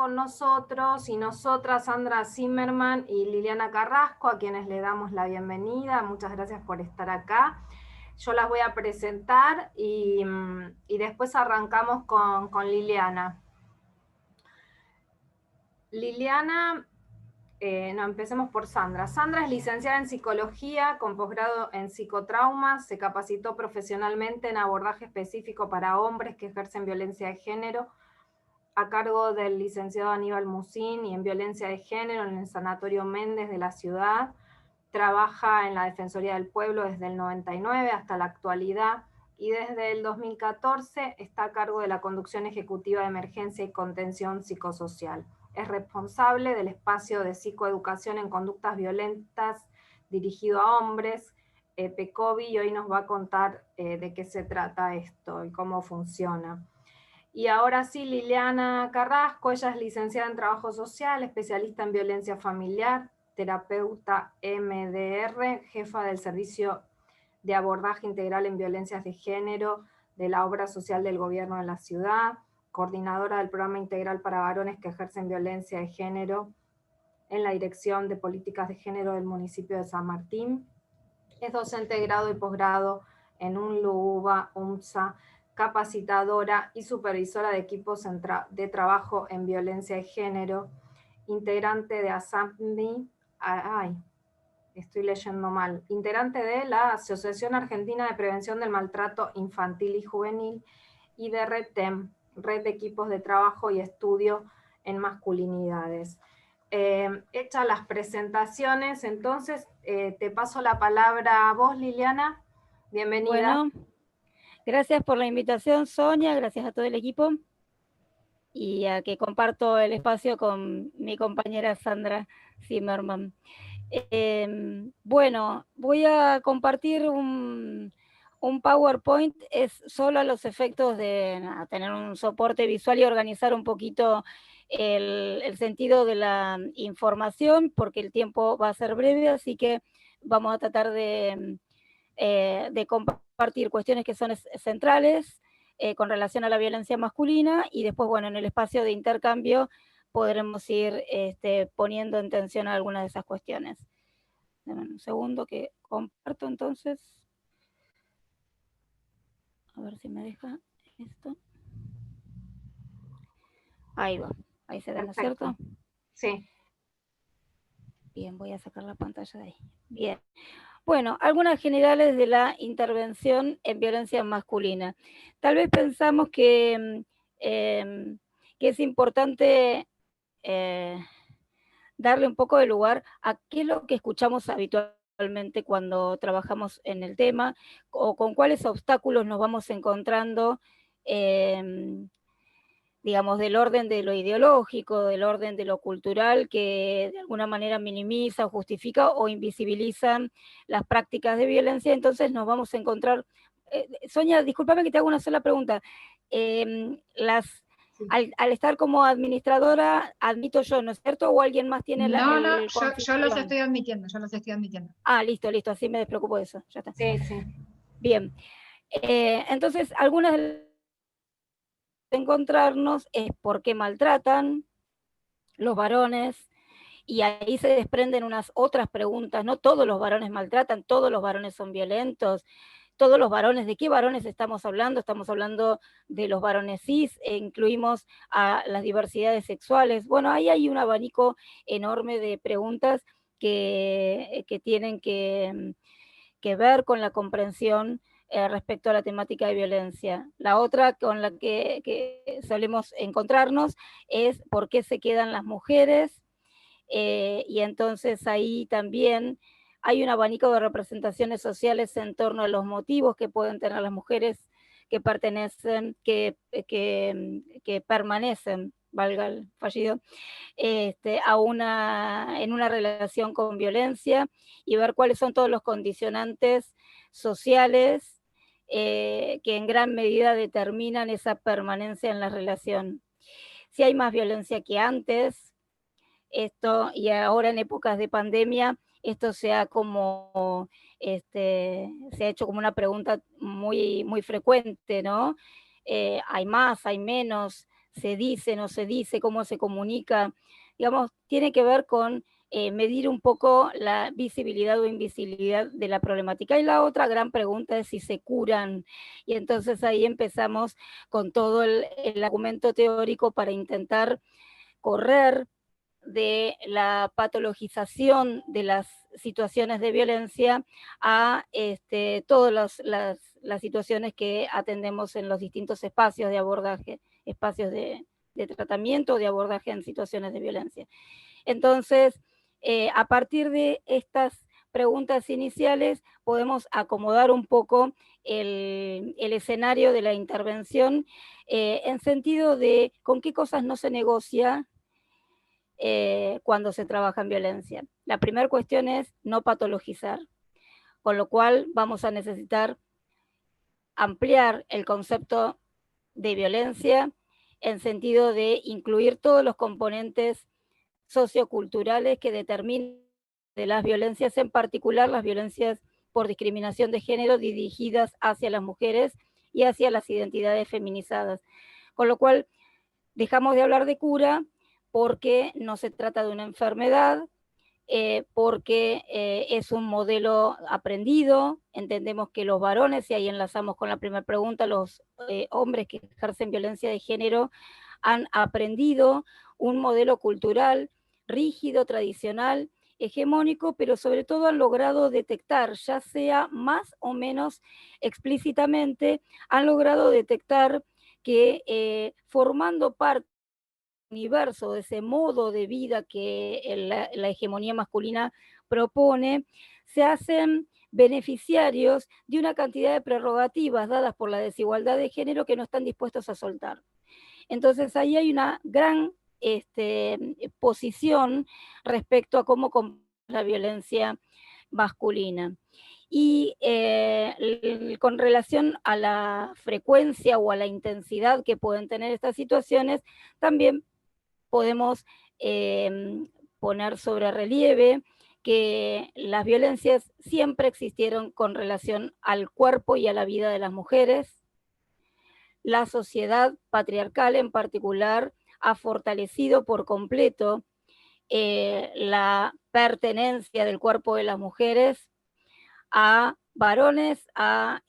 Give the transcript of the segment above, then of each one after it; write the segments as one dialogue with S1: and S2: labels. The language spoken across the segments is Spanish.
S1: con nosotros y nosotras Sandra Zimmerman y Liliana Carrasco, a quienes le damos la bienvenida. Muchas gracias por estar acá. Yo las voy a presentar y después arrancamos con Liliana. Liliana, no, empecemos por Sandra. Sandra es licenciada en psicología con posgrado en psicotrauma, se capacitó profesionalmente en abordaje específico para hombres que ejercen violencia de género a cargo del licenciado Aníbal Musín y en violencia de género en el Sanatorio Méndez de la ciudad. Trabaja en la Defensoría del Pueblo desde el 99 hasta la actualidad y desde el 2014 está a cargo de la conducción ejecutiva de emergencia y contención psicosocial. Es responsable del espacio de psicoeducación en conductas violentas dirigido a hombres, PECOVI, y hoy nos va a contar de qué se trata esto y cómo funciona. Y ahora sí, Liliana Carrasco, ella es licenciada en Trabajo Social, especialista en violencia familiar, terapeuta MDR, jefa del Servicio de Abordaje Integral en Violencias de Género de la Obra Social del Gobierno de la Ciudad, coordinadora del Programa Integral para Varones que ejercen violencia de género en la Dirección de Políticas de Género del municipio de San Martín. Es docente de grado y posgrado en UNLUBA, UMSA, capacitadora y supervisora de equipos de trabajo en violencia de género, integrante de ASAMBI, estoy leyendo mal, integrante de la Asociación Argentina de Prevención del Maltrato Infantil y Juvenil, y de RETEM, Red de Equipos de Trabajo y Estudio en Masculinidades. Hechas las presentaciones, entonces te paso la palabra a vos, Liliana. Bienvenida.
S2: Bueno, gracias por la invitación, Sonia, gracias a todo el equipo y a que comparto el espacio con mi compañera Sandra Zimmerman. Bueno, voy a compartir un PowerPoint, es solo a los efectos de tener un soporte visual y organizar un poquito el sentido de la información, porque el tiempo va a ser breve, así que vamos a tratar de compartir cuestiones que son centrales con relación a la violencia masculina y después, bueno, en el espacio de intercambio podremos ir poniendo en tensión algunas de esas cuestiones. Dame un segundo que comparto entonces. A ver si me deja esto. Ahí va, ahí se ve, ¿no es cierto?
S1: Sí.
S2: Bien, voy a sacar la pantalla de ahí. Bien. Bueno, algunas generales de la intervención en violencia masculina. Tal vez pensamos que es importante darle un poco de lugar a qué es lo que escuchamos habitualmente cuando trabajamos en el tema, o con cuáles obstáculos nos vamos encontrando, digamos, del orden de lo ideológico, del orden de lo cultural, que de alguna manera minimiza o justifica o invisibilizan las prácticas de violencia. Entonces nos vamos a encontrar... Sonia, discúlpame que te hago una sola pregunta. Al estar como administradora, admito yo, ¿no es cierto? ¿O alguien más tiene
S3: No, yo los estoy admitiendo,
S2: Ah, listo, así me despreocupo de eso, ya está.
S1: Sí, sí.
S2: Bien, entonces algunas de encontrarnos es por qué maltratan los varones, y ahí se desprenden unas otras preguntas, no todos los varones maltratan, todos los varones son violentos, todos los varones, ¿de qué varones estamos hablando? Estamos hablando de los varones cis, incluimos a las diversidades sexuales. Bueno, ahí hay un abanico enorme de preguntas que tienen que ver con la comprensión respecto a la temática de violencia. La otra con la que solemos encontrarnos es por qué se quedan las mujeres, y entonces ahí también hay un abanico de representaciones sociales en torno a los motivos que pueden tener las mujeres que pertenecen, que permanecen, valga el fallido, en una relación con violencia, y ver cuáles son todos los condicionantes sociales que en gran medida determinan esa permanencia en la relación. Si hay más violencia que antes, y ahora en épocas de pandemia, esto se ha hecho como una pregunta muy, muy frecuente, ¿no? Hay más, hay menos, se dice, no se dice, cómo se comunica, digamos, tiene que ver con medir un poco la visibilidad o invisibilidad de la problemática. Y la otra gran pregunta es si se curan. Y entonces ahí empezamos con todo el argumento teórico para intentar correr de la patologización de las situaciones de violencia a todas las situaciones que atendemos en los distintos espacios de abordaje, espacios de tratamiento, de abordaje en situaciones de violencia. Entonces, a partir de estas preguntas iniciales, podemos acomodar un poco el escenario de la intervención en sentido de con qué cosas no se negocia cuando se trabaja en violencia. La primera cuestión es no patologizar, con lo cual vamos a necesitar ampliar el concepto de violencia en sentido de incluir todos los componentes socioculturales que determinan de las violencias, en particular las violencias por discriminación de género dirigidas hacia las mujeres y hacia las identidades feminizadas. Con lo cual, dejamos de hablar de cura porque no se trata de una enfermedad, porque es un modelo aprendido. Entendemos que los varones, y ahí enlazamos con la primera pregunta, los hombres que ejercen violencia de género han aprendido un modelo cultural rígido, tradicional, hegemónico, pero sobre todo han logrado detectar, ya sea más o menos explícitamente, han logrado detectar que formando parte del universo, de ese modo de vida que la hegemonía masculina propone, se hacen beneficiarios de una cantidad de prerrogativas dadas por la desigualdad de género que no están dispuestos a soltar. Entonces ahí hay una gran posición respecto a cómo combatir la violencia masculina. Y con relación a la frecuencia o a la intensidad que pueden tener estas situaciones, también podemos poner sobre relieve que las violencias siempre existieron con relación al cuerpo y a la vida de las mujeres. La sociedad patriarcal en particular ha fortalecido por completo la pertenencia del cuerpo de las mujeres a varones, a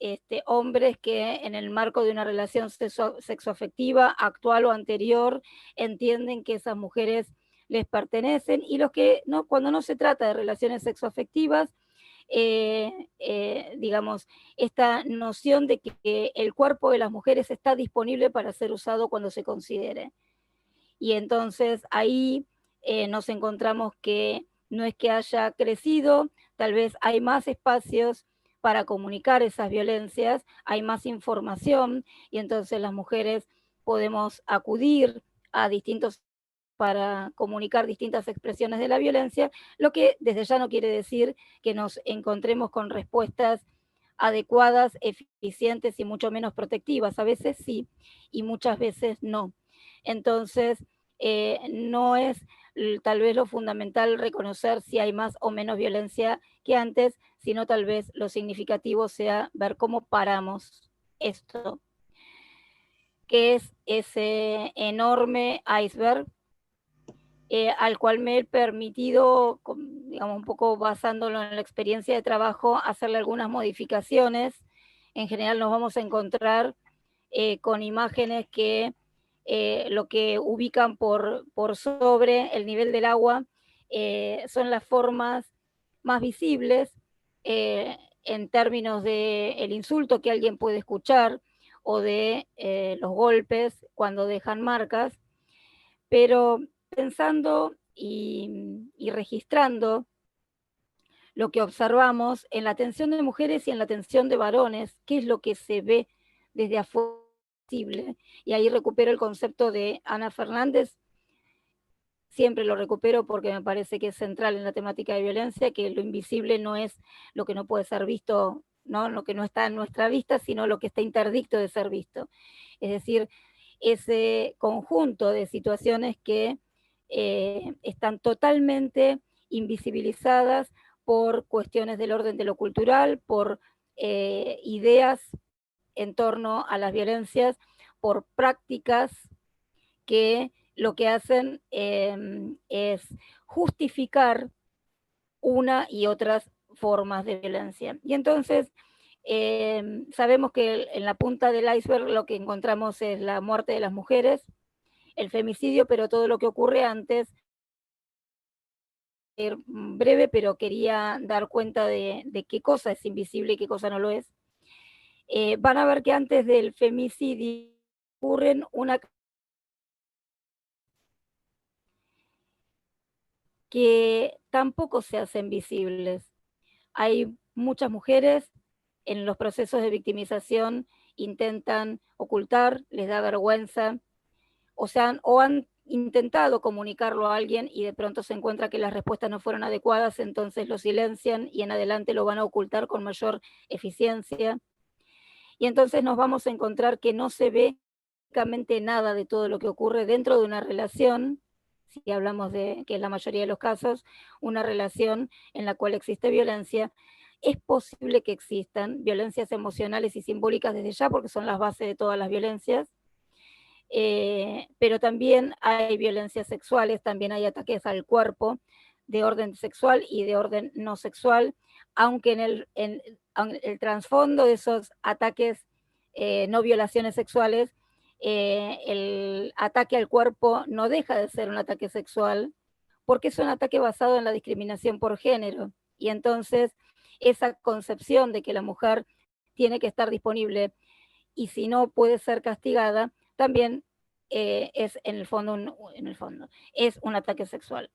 S2: hombres que en el marco de una relación sexoafectiva actual o anterior entienden que esas mujeres les pertenecen, y los que no, cuando no se trata de relaciones sexoafectivas, digamos, esta noción de que el cuerpo de las mujeres está disponible para ser usado cuando se considere. Y entonces ahí nos encontramos que no es que haya crecido, tal vez hay más espacios para comunicar esas violencias, hay más información, y entonces las mujeres podemos acudir a distintos para comunicar distintas expresiones de la violencia, lo que desde ya no quiere decir que nos encontremos con respuestas adecuadas, eficientes y mucho menos protectivas. A veces sí, y muchas veces no. Entonces, no es tal vez lo fundamental reconocer si hay más o menos violencia que antes, sino tal vez lo significativo sea ver cómo paramos esto, que es ese enorme iceberg al cual me he permitido, digamos, un poco basándolo en la experiencia de trabajo, hacerle algunas modificaciones. En general nos vamos a encontrar con imágenes que lo que ubican por sobre el nivel del agua son las formas más visibles en términos del insulto que alguien puede escuchar o de los golpes cuando dejan marcas, pero pensando y registrando lo que observamos en la atención de mujeres y en la atención de varones, qué es lo que se ve desde afuera. Y ahí recupero el concepto de Ana Fernández, siempre lo recupero porque me parece que es central en la temática de violencia, que lo invisible no es lo que no puede ser visto, ¿no? Lo que no está en nuestra vista, sino lo que está interdicto de ser visto. Es decir, ese conjunto de situaciones que están totalmente invisibilizadas por cuestiones del orden de lo cultural, por ideas en torno a las violencias, por prácticas que lo que hacen es justificar una y otras formas de violencia. Y entonces sabemos que en la punta del iceberg lo que encontramos es la muerte de las mujeres, el femicidio, pero todo lo que ocurre antes. Breve, pero quería dar cuenta de qué cosa es invisible y qué cosa no lo es. Van a ver que antes del femicidio ocurren una que tampoco se hacen visibles. Hay muchas mujeres en los procesos de victimización intentan ocultar, les da vergüenza, o han intentado comunicarlo a alguien y de pronto se encuentra que las respuestas no fueron adecuadas, entonces lo silencian y en adelante lo van a ocultar con mayor eficiencia. Y entonces nos vamos a encontrar que no se ve prácticamente nada de todo lo que ocurre dentro de una relación, si hablamos de, que es la mayoría de los casos, una relación en la cual existe violencia. Es posible que existan violencias emocionales y simbólicas desde ya, porque son las bases de todas las violencias, pero también hay violencias sexuales, también hay ataques al cuerpo de orden sexual y de orden no sexual, aunque en el trasfondo de esos ataques, no violaciones sexuales, el ataque al cuerpo no deja de ser un ataque sexual, porque es un ataque basado en la discriminación por género, y entonces esa concepción de que la mujer tiene que estar disponible y si no puede ser castigada, también es en el fondo es un ataque sexual.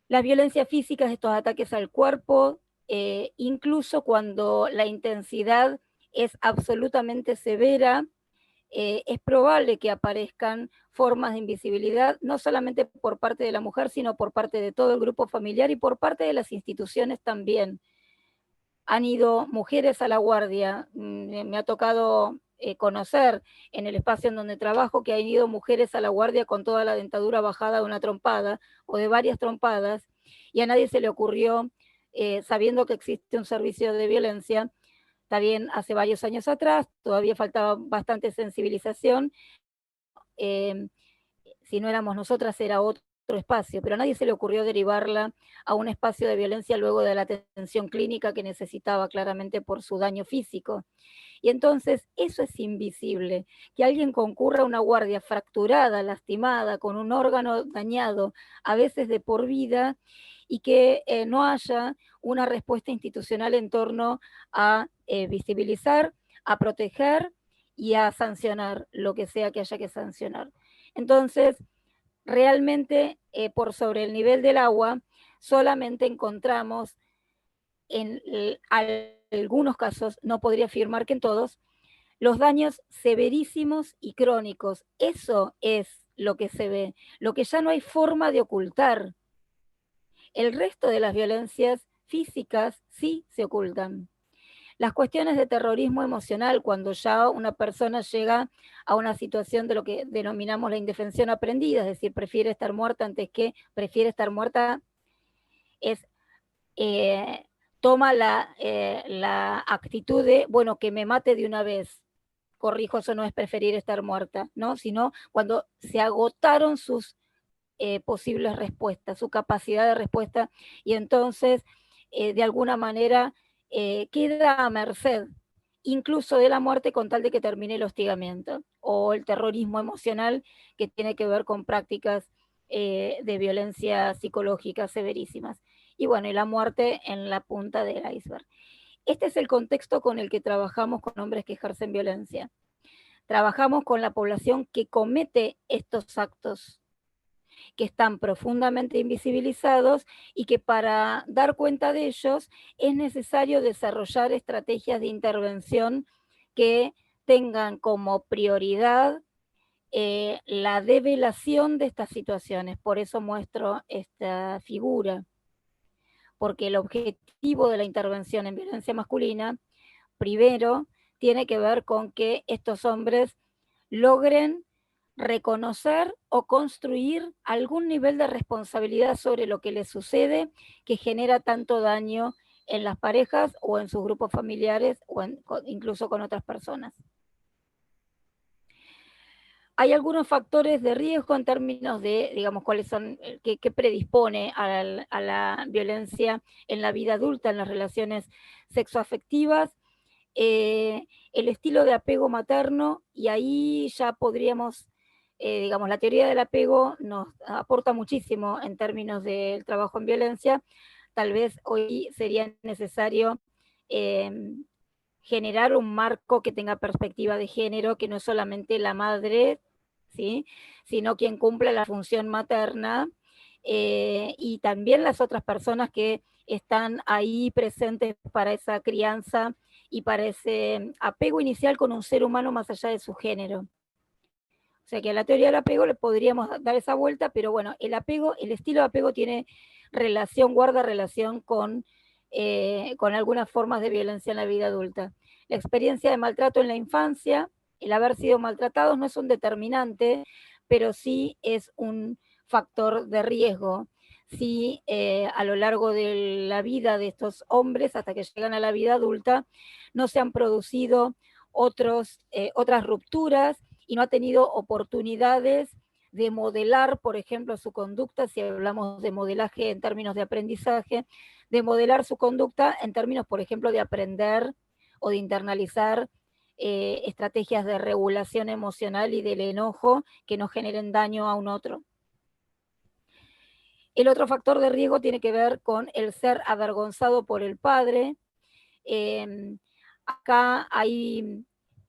S2: Las violencias físicas, estos ataques al cuerpo, incluso cuando la intensidad es absolutamente severa, es probable que aparezcan formas de invisibilidad, no solamente por parte de la mujer, sino por parte de todo el grupo familiar y por parte de las instituciones también. Han ido mujeres a la guardia, me ha tocado conocer en el espacio en donde trabajo que han ido mujeres a la guardia con toda la dentadura bajada de una trompada o de varias trompadas, y a nadie se le ocurrió, sabiendo que existe un servicio de violencia, está bien, hace varios años atrás, todavía faltaba bastante sensibilización, si no éramos nosotras era otro espacio, pero a nadie se le ocurrió derivarla a un espacio de violencia luego de la atención clínica que necesitaba claramente por su daño físico. Y entonces eso es invisible, que alguien concurra a una guardia fracturada, lastimada, con un órgano dañado, a veces de por vida, y que no haya una respuesta institucional en torno a visibilizar, a proteger y a sancionar lo que sea que haya que sancionar. Entonces, realmente por sobre el nivel del agua solamente encontramos en algunos casos, no podría afirmar que en todos, los daños severísimos y crónicos. Eso es lo que se ve, lo que ya no hay forma de ocultar. El resto de las violencias físicas sí se ocultan. Las cuestiones de terrorismo emocional, cuando ya una persona llega a una situación de lo que denominamos la indefensión aprendida, es decir, prefiere estar muerta antes que prefiere estar muerta, es toma la actitud de, bueno, que me mate de una vez. Corrijo, eso no es preferir estar muerta, ¿no? Sino cuando se agotaron sus posibles respuestas, su capacidad de respuesta, y entonces, de alguna manera, queda a merced incluso de la muerte con tal de que termine el hostigamiento o el terrorismo emocional que tiene que ver con prácticas de violencia psicológica severísimas. Y bueno, y la muerte en la punta del iceberg. Este es el contexto con el que trabajamos con hombres que ejercen violencia. Trabajamos con la población que comete estos actos, que están profundamente invisibilizados y que para dar cuenta de ellos es necesario desarrollar estrategias de intervención que tengan como prioridad la develación de estas situaciones. Por eso muestro esta figura, porque el objetivo de la intervención en violencia masculina, primero, tiene que ver con que estos hombres logren reconocer o construir algún nivel de responsabilidad sobre lo que les sucede que genera tanto daño en las parejas o en sus grupos familiares o incluso con otras personas. hay algunos factores de riesgo en términos de, digamos, cuáles son, qué predispone a la violencia en la vida adulta, en las relaciones sexoafectivas. El estilo de apego materno, y ahí ya podríamos, digamos, la teoría del apego nos aporta muchísimo en términos del trabajo en violencia. Tal vez hoy sería necesario generar un marco que tenga perspectiva de género, que no es solamente la madre, ¿sí?, sino quien cumple la función materna, y también las otras personas que están ahí presentes para esa crianza y para ese apego inicial con un ser humano más allá de su género. O sea que a la teoría del apego le podríamos dar esa vuelta, pero bueno, el apego, el estilo de apego tiene relación, guarda relación con algunas formas de violencia en la vida adulta. La experiencia de maltrato en la infancia, el haber sido maltratados no es un determinante, pero sí es un factor de riesgo. Si a lo largo de la vida de estos hombres, hasta que llegan a la vida adulta, no se han producido otras rupturas y no ha tenido oportunidades de modelar, por ejemplo, su conducta, si hablamos de modelaje en términos de aprendizaje, de modelar su conducta en términos, por ejemplo, de aprender o de internalizar estrategias de regulación emocional y del enojo que no generen daño a un otro. El otro factor de riesgo tiene que ver con el ser avergonzado por el padre. Acá hay,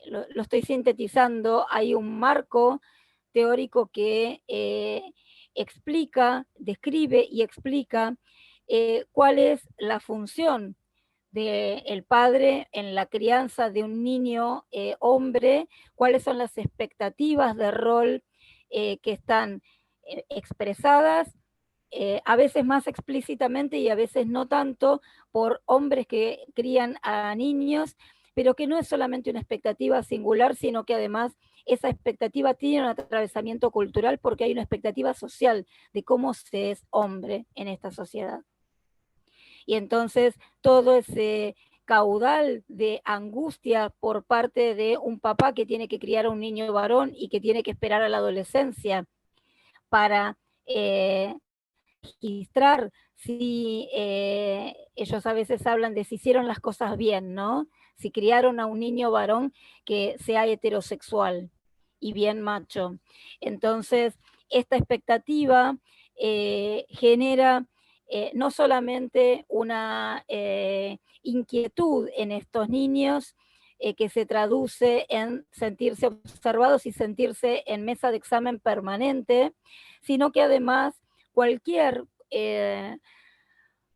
S2: lo estoy sintetizando, hay un marco teórico que describe y explica cuál es la función del padre en la crianza de un niño hombre, cuáles son las expectativas de rol que están expresadas, a veces más explícitamente y a veces no tanto, por hombres que crían a niños, pero que no es solamente una expectativa singular, sino que además esa expectativa tiene un atravesamiento cultural porque hay una expectativa social de cómo se es hombre en esta sociedad. Y entonces todo ese caudal de angustia por parte de un papá que tiene que criar a un niño varón y que tiene que esperar a la adolescencia para registrar si ellos a veces hablan de si hicieron las cosas bien, ¿no? Si criaron a un niño varón que sea heterosexual y bien macho. Entonces, esta expectativa genera no solamente una inquietud en estos niños, que se traduce en sentirse observados y sentirse en mesa de examen permanente, sino que además cualquier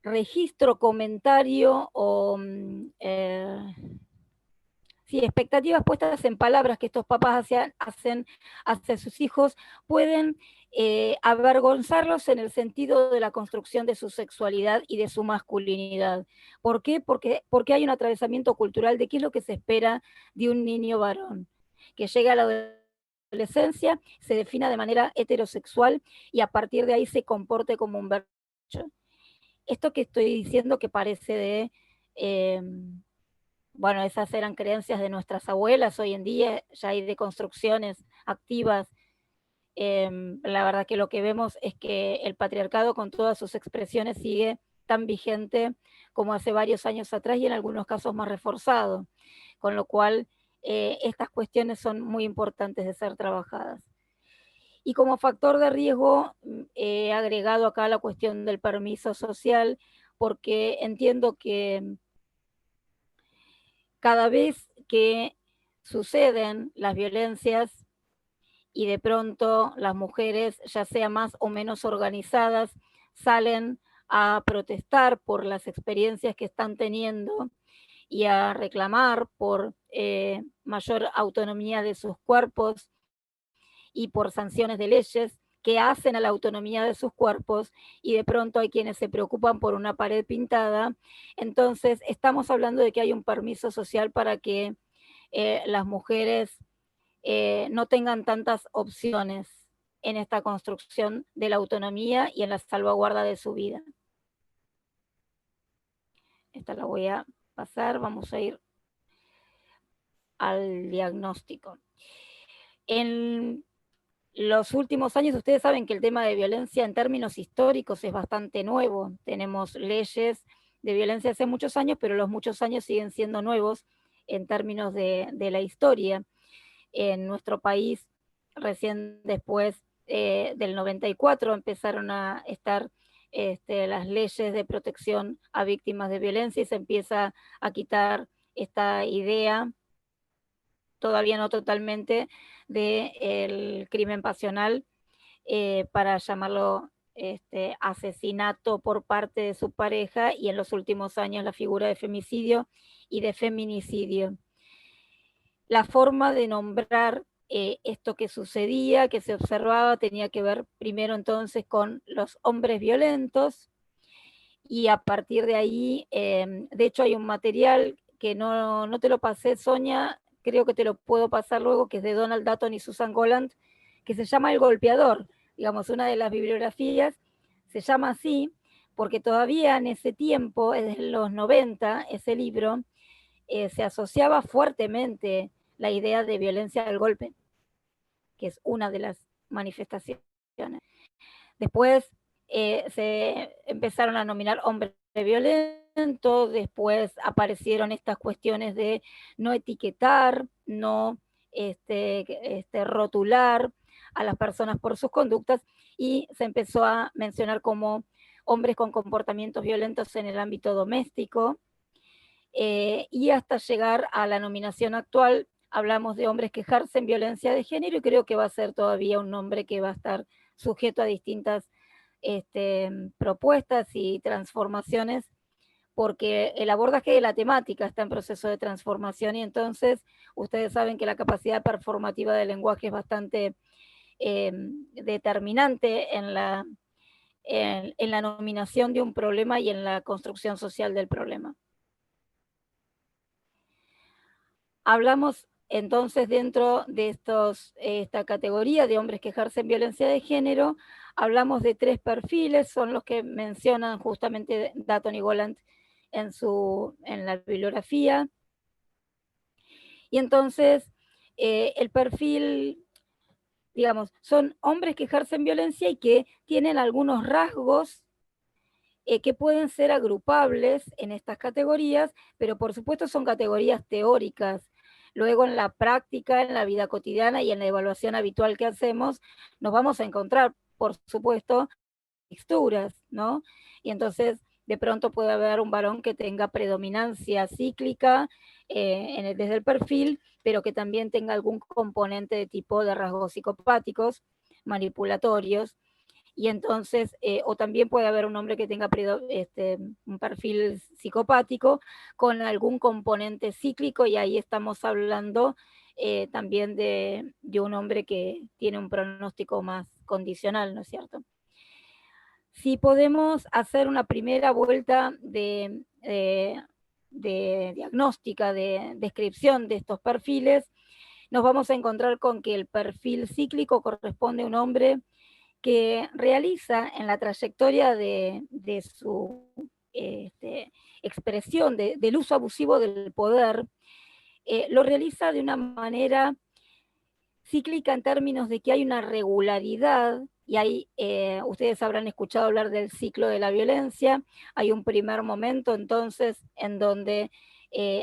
S2: registro, comentario o expectativas puestas en palabras que estos papás hacen hacia sus hijos pueden avergonzarlos en el sentido de la construcción de su sexualidad y de su masculinidad. ¿Por qué? Porque hay un atravesamiento cultural de qué es lo que se espera de un niño varón, que llega a la adolescencia, se defina de manera heterosexual y a partir de ahí se comporte como un macho. Esto que estoy diciendo que parece de... bueno, esas eran creencias de nuestras abuelas, hoy en día ya hay deconstrucciones activas. La verdad que lo que vemos es que el patriarcado con todas sus expresiones sigue tan vigente como hace varios años atrás y en algunos casos más reforzado, con lo cual estas cuestiones son muy importantes de ser trabajadas. Y como factor de riesgo he agregado acá la cuestión del permiso social, porque entiendo que cada vez que suceden las violencias y de pronto las mujeres, ya sea más o menos organizadas, salen a protestar por las experiencias que están teniendo y a reclamar por mayor autonomía de sus cuerpos y por sanciones de leyes que hacen a la autonomía de sus cuerpos, y de pronto hay quienes se preocupan por una pared pintada. Entonces estamos hablando de que hay un permiso social para que las mujeres no tengan tantas opciones en esta construcción de la autonomía y en la salvaguarda de su vida. Esta la voy a pasar, vamos a ir al diagnóstico. En los últimos años, ustedes saben que el tema de violencia en términos históricos es bastante nuevo. Tenemos leyes de violencia hace muchos años, pero los muchos años siguen siendo nuevos en términos de la historia. En nuestro país, recién después del 94, empezaron a estar las leyes de protección a víctimas de violencia y se empieza a quitar esta idea, todavía no totalmente, del crimen pasional, para llamarlo asesinato por parte de su pareja, y en los últimos años la figura de femicidio y de feminicidio. La forma de nombrar esto que sucedía, que se observaba, tenía que ver primero entonces con los hombres violentos, y a partir de ahí, de hecho hay un material que no te lo pasé, Sonia, creo que te lo puedo pasar luego, que es de Donald Dutton y Susan Goland, que se llama El Golpeador. Digamos, una de las bibliografías se llama así, porque todavía en ese tiempo, en los 90, ese libro, se asociaba fuertemente la idea de violencia al golpe, que es una de las manifestaciones. Después se empezaron a nominar hombres violentos, después aparecieron estas cuestiones de no etiquetar, no rotular a las personas por sus conductas, y se empezó a mencionar como hombres con comportamientos violentos en el ámbito doméstico, y hasta llegar a la nominación actual hablamos de hombres que ejercen violencia de género, y creo que va a ser todavía un nombre que va a estar sujeto a distintas propuestas y transformaciones, porque el abordaje de la temática está en proceso de transformación, y entonces ustedes saben que la capacidad performativa del lenguaje es bastante determinante en la nominación de un problema y en la construcción social del problema. Hablamos entonces, dentro de esta categoría de hombres que ejercen violencia de género, hablamos de 3 perfiles, son los que mencionan justamente Dutton y Goland en la bibliografía. Y entonces, el perfil, digamos, son hombres que ejercen violencia y que tienen algunos rasgos que pueden ser agrupables en estas categorías, pero por supuesto son categorías teóricas. Luego, en la práctica, en la vida cotidiana y en la evaluación habitual que hacemos, nos vamos a encontrar, por supuesto, texturas, ¿no? Y entonces, de pronto puede haber un varón que tenga predominancia cíclica desde el perfil, pero que también tenga algún componente de tipo de rasgos psicopáticos, manipulatorios. Y entonces, o también puede haber un hombre que tenga un perfil psicopático con algún componente cíclico, y ahí estamos hablando también de un hombre que tiene un pronóstico más condicional, ¿no es cierto? Si podemos hacer una primera vuelta de diagnóstica, de descripción de estos perfiles, nos vamos a encontrar con que el perfil cíclico corresponde a un hombre que realiza en la trayectoria de su expresión del uso abusivo del poder, lo realiza de una manera cíclica en términos de que hay una regularidad, y hay, ustedes habrán escuchado hablar del ciclo de la violencia. Hay un primer momento entonces en donde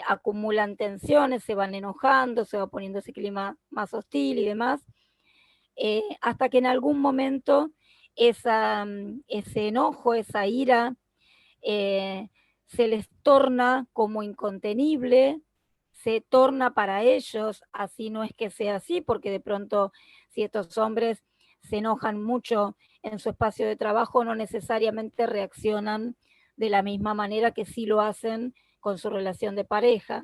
S2: acumulan tensiones, se van enojando, se va poniendo ese clima más hostil y demás, hasta que en algún momento ese enojo, esa ira, se les torna como incontenible, se torna para ellos, así no es que sea así, porque de pronto si estos hombres se enojan mucho en su espacio de trabajo, no necesariamente reaccionan de la misma manera que sí lo hacen con su relación de pareja.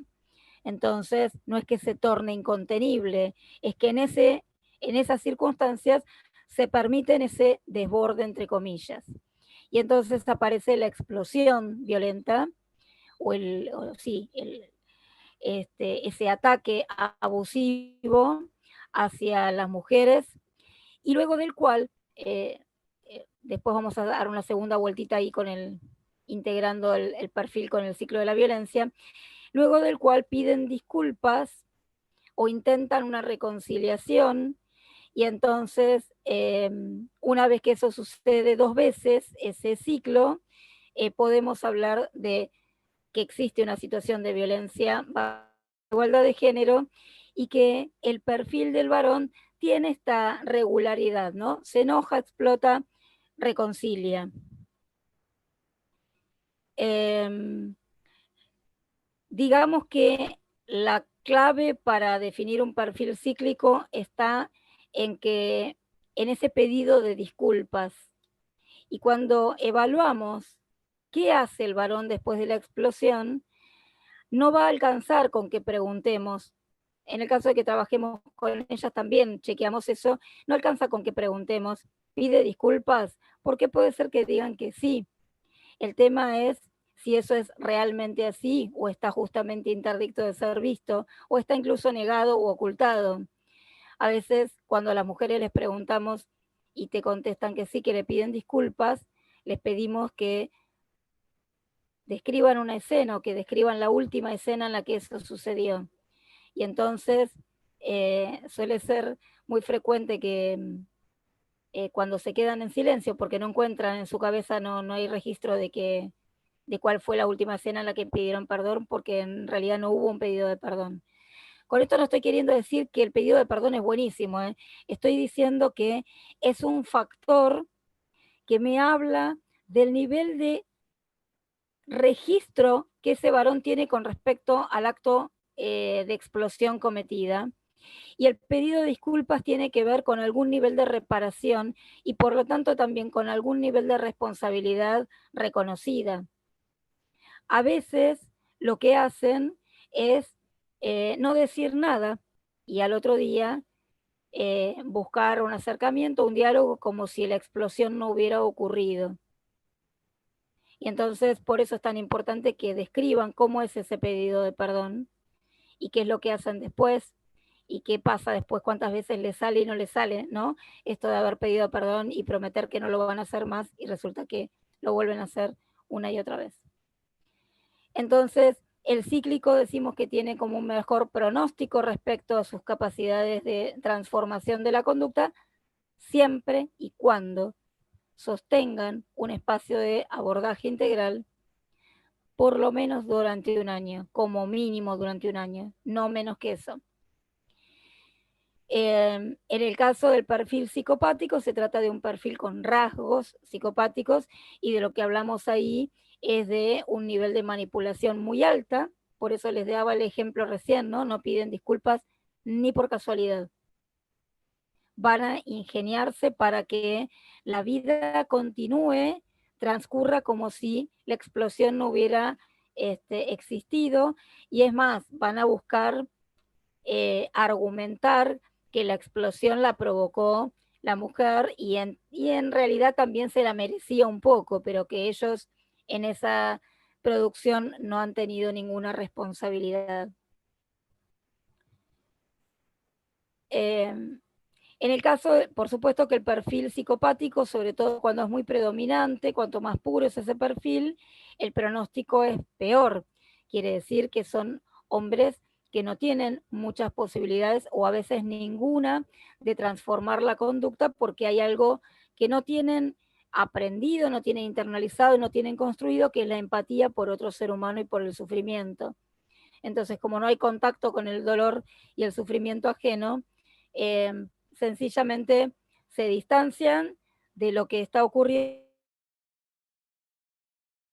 S2: Entonces, no es que se torne incontenible, es que en esas circunstancias se permiten ese desborde, entre comillas. Y entonces aparece la explosión violenta, ese ataque abusivo hacia las mujeres, y luego del cual, después vamos a dar una segunda vueltita ahí integrando el perfil con el ciclo de la violencia, luego del cual piden disculpas o intentan una reconciliación, Y entonces, una vez que eso sucede 2 veces, ese ciclo, podemos hablar de que existe una situación de violencia bajo igualdad de género y que el perfil del varón tiene esta regularidad, ¿no? Se enoja, explota, reconcilia. Digamos que la clave para definir un perfil cíclico está en ese pedido de disculpas. Y cuando evaluamos qué hace el varón después de la explosión, no va a alcanzar con que preguntemos. En el caso de que trabajemos con ellas también chequeamos eso, no alcanza con que preguntemos, pide disculpas, porque puede ser que digan que sí. El tema es si eso es realmente así o está justamente interdicto de ser visto o está incluso negado o ocultado. A veces cuando a las mujeres les preguntamos y te contestan que sí, que le piden disculpas, les pedimos que describan una escena o que describan la última escena en la que eso sucedió. Y entonces suele ser muy frecuente que cuando se quedan en silencio porque no encuentran en su cabeza, no hay registro de cuál fue la última escena en la que pidieron perdón, porque en realidad no hubo un pedido de perdón. Con esto no estoy queriendo decir que el pedido de perdón es buenísimo, ¿eh? Estoy diciendo que es un factor que me habla del nivel de registro que ese varón tiene con respecto al acto de explosión cometida. Y el pedido de disculpas tiene que ver con algún nivel de reparación y por lo tanto también con algún nivel de responsabilidad reconocida. A veces lo que hacen es no decir nada y al otro día buscar un acercamiento, un diálogo como si la explosión no hubiera ocurrido. Y entonces por eso es tan importante que describan cómo es ese pedido de perdón y qué es lo que hacen después y qué pasa después, cuántas veces les sale y no les sale, ¿no? Esto de haber pedido perdón y prometer que no lo van a hacer más y resulta que lo vuelven a hacer una y otra vez. Entonces, el cíclico decimos que tiene como un mejor pronóstico respecto a sus capacidades de transformación de la conducta, siempre y cuando sostengan un espacio de abordaje integral por lo menos durante un año, como mínimo durante un año, no menos que eso. En el caso del perfil psicopático, se trata de un perfil con rasgos psicopáticos y de lo que hablamos ahí es de un nivel de manipulación muy alta, por eso les daba el ejemplo recién, ¿no? No piden disculpas ni por casualidad. Van a ingeniarse para que la vida continúe, transcurra como si la explosión no hubiera existido, y es más, van a buscar argumentar que la explosión la provocó la mujer y en realidad también se la merecía un poco, pero que ellos en esa producción no han tenido ninguna responsabilidad. En el caso, por supuesto que el perfil psicopático, sobre todo cuando es muy predominante, cuanto más puro es ese perfil, el pronóstico es peor. Quiere decir que son hombres que no tienen muchas posibilidades o a veces ninguna de transformar la conducta porque hay algo que no tienen aprendido, no tienen internalizado, no tienen construido, que es la empatía por otro ser humano y por el sufrimiento. Entonces, como no hay contacto con el dolor y el sufrimiento ajeno, sencillamente se distancian de lo que está ocurriendo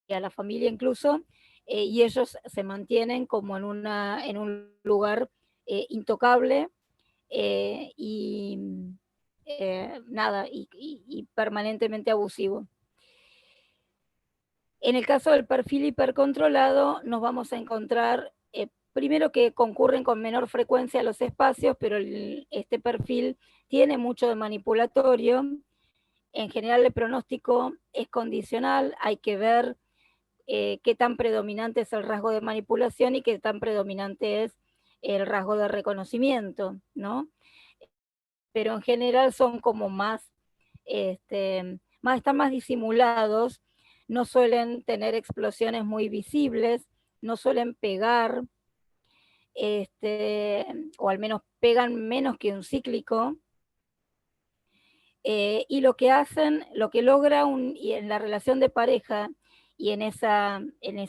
S2: a la familia incluso, y ellos se mantienen como en un lugar intocable y permanentemente abusivo. En el caso del perfil hipercontrolado nos vamos a encontrar primero que concurren con menor frecuencia a los espacios, pero este perfil tiene mucho de manipulatorio. En general el pronóstico es condicional, hay que ver qué tan predominante es el rasgo de manipulación y qué tan predominante es el rasgo de reconocimiento, ¿no? Pero en general son como están más disimulados, no suelen tener explosiones muy visibles, no suelen pegar, o al menos pegan menos que un cíclico, y lo que hacen, lo que logra y en la relación de pareja y en esa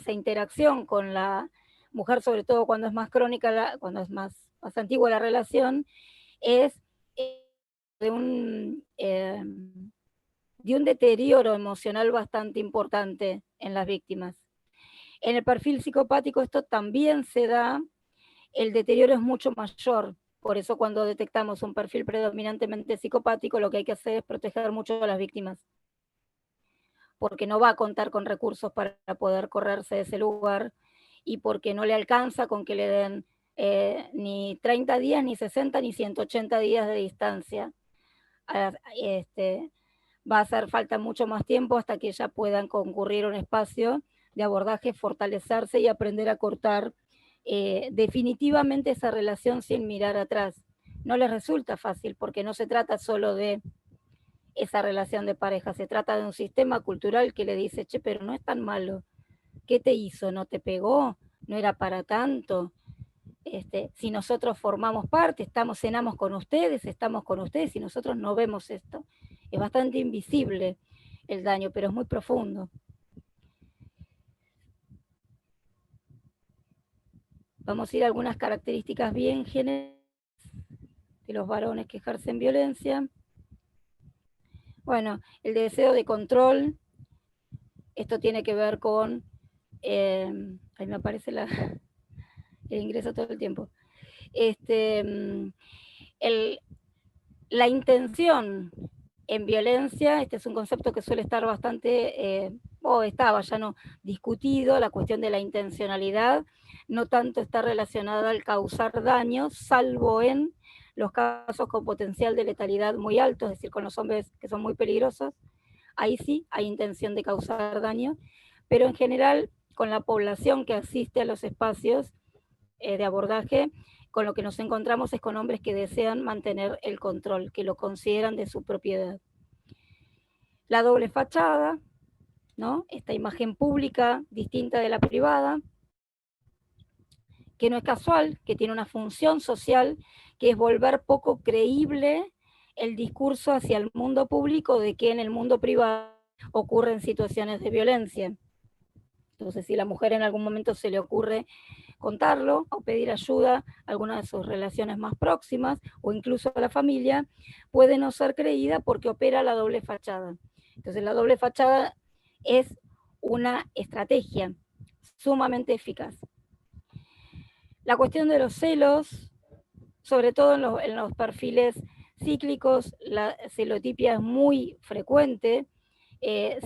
S2: interacción con la mujer, sobre todo cuando es más crónica, cuando es más antigua la relación, es de un deterioro emocional bastante importante en las víctimas. En el perfil psicopático esto también se da, el deterioro es mucho mayor. Por eso cuando detectamos un perfil predominantemente psicopático, lo que hay que hacer es proteger mucho a las víctimas, porque no va a contar con recursos para poder correrse de ese lugar y porque no le alcanza con que le den ni 30 días, ni 60, ni 180 días de distancia. Va a hacer falta mucho más tiempo hasta que ya puedan concurrir a un espacio de abordaje, fortalecerse y aprender a cortar definitivamente esa relación sin mirar atrás. No les resulta fácil porque no se trata solo de esa relación de pareja, se trata de un sistema cultural que le dice, che, pero no es tan malo, ¿qué te hizo? ¿No te pegó? ¿No era para tanto? Si nosotros formamos parte, cenamos con ustedes, estamos con ustedes y nosotros no vemos esto. Es bastante invisible el daño, pero es muy profundo. Vamos a ir a algunas características bien generales de los varones que ejercen violencia. Bueno, el deseo de control, esto tiene que ver con, ahí me aparece el ingreso todo el tiempo, la intención en violencia, este es un concepto que suele estar bastante, estaba ya no discutido, la cuestión de la intencionalidad, no tanto está relacionada al causar daño, salvo en los casos con potencial de letalidad muy alto, es decir, con los hombres que son muy peligrosos, ahí sí hay intención de causar daño, pero en general con la población que asiste a los espacios de abordaje, con lo que nos encontramos es con hombres que desean mantener el control, que lo consideran de su propiedad. La doble fachada, ¿no? Esta imagen pública distinta de la privada, que no es casual, que tiene una función social, que es volver poco creíble el discurso hacia el mundo público de que en el mundo privado ocurren situaciones de violencia. Entonces, si a la mujer en algún momento se le ocurre contarlo o pedir ayuda a alguna de sus relaciones más próximas o incluso a la familia, puede no ser creída porque opera la doble fachada. Entonces la doble fachada es una estrategia sumamente eficaz. La cuestión de los celos, sobre todo en los perfiles cíclicos, la celotipia es muy frecuente.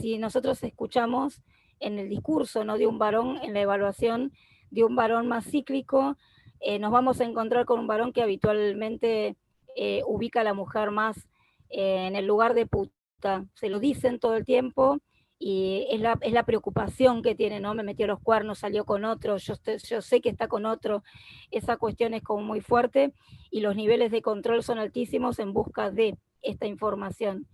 S2: Si nosotros escuchamos en el discurso, ¿no?, de un varón, en la evaluación de un varón más cíclico, nos vamos a encontrar con un varón que habitualmente ubica a la mujer más en el lugar de puta. Se lo dicen todo el tiempo y es la preocupación que tiene, ¿no? Me metió los cuernos, salió con otro, yo sé que está con otro. Esa cuestión es como muy fuerte y los niveles de control son altísimos en busca de esta información.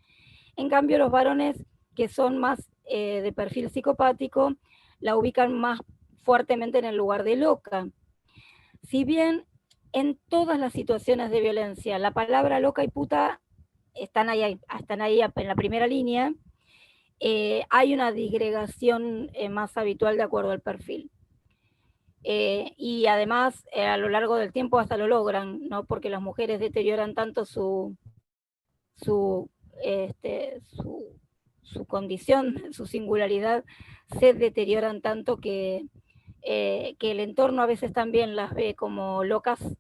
S2: En cambio, los varones que son más de perfil psicopático la ubican más fuertemente en el lugar de loca. Si bien en todas las situaciones de violencia la palabra loca y puta están ahí en la primera línea, hay una disgregación más habitual de acuerdo al perfil. Y además a lo largo del tiempo hasta lo logran, ¿no? Porque las mujeres deterioran tanto su condición, su singularidad, se deterioran tanto que el entorno a veces también las ve como locas,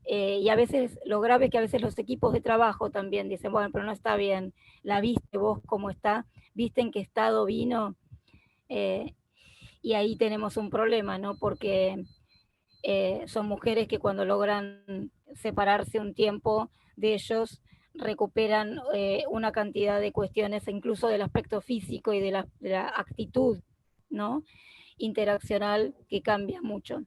S2: y a veces lo grave es que a veces los equipos de trabajo también dicen, bueno, pero no está bien, la viste vos cómo está, viste en qué estado vino, y ahí tenemos un problema, ¿no? Porque son mujeres que cuando logran separarse un tiempo de ellos, recuperan una cantidad de cuestiones, incluso del aspecto físico y de la actitud, ¿no?, interaccional, que cambia mucho.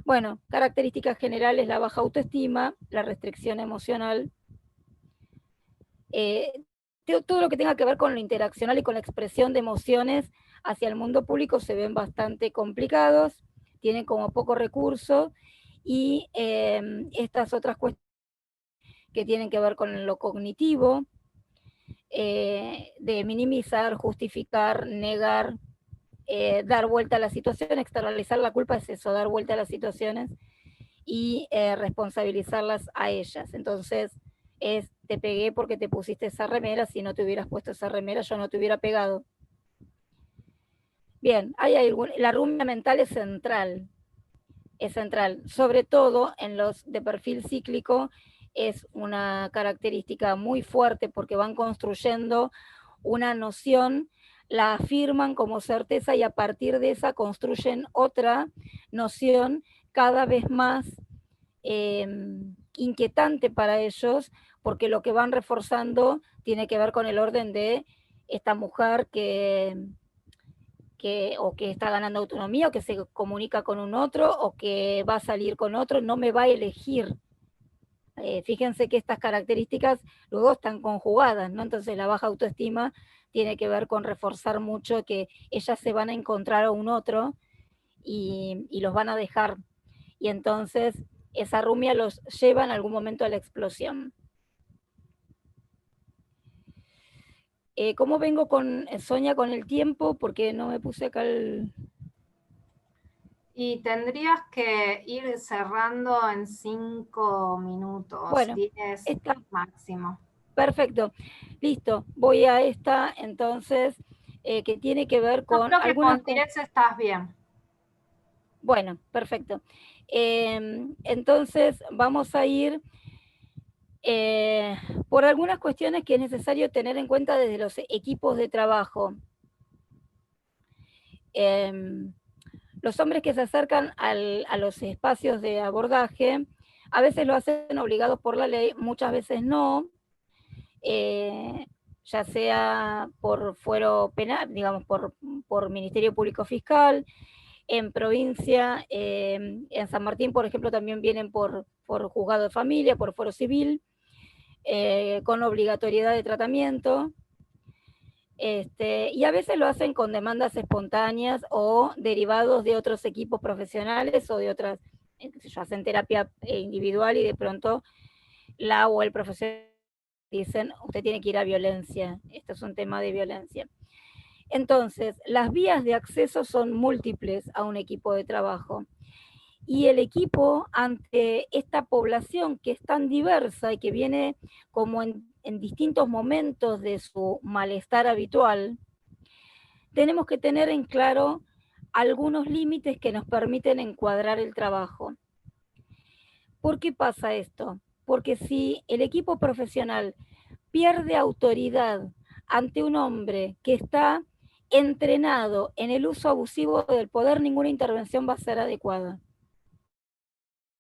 S2: Bueno, características generales: la baja autoestima, la restricción emocional, todo lo que tenga que ver con lo interaccional y con la expresión de emociones hacia el mundo público se ven bastante complicados, tienen como poco recurso, y estas otras cuestiones que tienen que ver con lo cognitivo, de minimizar, justificar, negar, dar vuelta a la situación. Externalizar la culpa es eso, dar vuelta a las situaciones y responsabilizarlas a ellas. Entonces, te pegué porque te pusiste esa remera, si no te hubieras puesto esa remera yo no te hubiera pegado. Bien, la rumia mental es central, sobre todo en los de perfil cíclico. Es una característica muy fuerte porque van construyendo una noción, la afirman como certeza y a partir de esa construyen otra noción cada vez más inquietante para ellos, porque lo que van reforzando tiene que ver con el orden de esta mujer o que está ganando autonomía, o que se comunica con un otro, o que va a salir con otro, no me va a elegir. Fíjense que estas características luego están conjugadas, ¿no? Entonces la baja autoestima tiene que ver con reforzar mucho que ellas se van a encontrar a un otro y los van a dejar. Y entonces esa rumia los lleva en algún momento a la explosión. ¿Cómo vengo con Sonia con el tiempo? Porque no me puse acá el...
S1: Y tendrías que ir cerrando en 5 minutos,
S2: bueno,
S1: 10
S2: esta,
S1: máximo.
S2: Perfecto, listo. Voy a esta entonces, que tiene que ver con...
S1: Yo creo que con 10 estás bien.
S2: Bueno, perfecto. Entonces vamos a ir por algunas cuestiones que es necesario tener en cuenta desde los equipos de trabajo. Los hombres que se acercan a los espacios de abordaje, a veces lo hacen obligados por la ley, muchas veces no, ya sea por fuero penal, digamos, por Ministerio Público Fiscal. En provincia, en San Martín, por ejemplo, también vienen por juzgado de familia, por fuero civil, con obligatoriedad de tratamiento. Y a veces lo hacen con demandas espontáneas o derivados de otros equipos profesionales o de otras, hacen terapia individual y de pronto la o el profesional dicen, usted tiene que ir a violencia, esto es un tema de violencia. Entonces, las vías de acceso son múltiples a un equipo de trabajo. Y el equipo, ante esta población que es tan diversa y que viene como en distintos momentos de su malestar habitual, tenemos que tener en claro algunos límites que nos permiten encuadrar el trabajo. ¿Por qué pasa esto? Porque si el equipo profesional pierde autoridad ante un hombre que está entrenado en el uso abusivo del poder, ninguna intervención va a ser adecuada.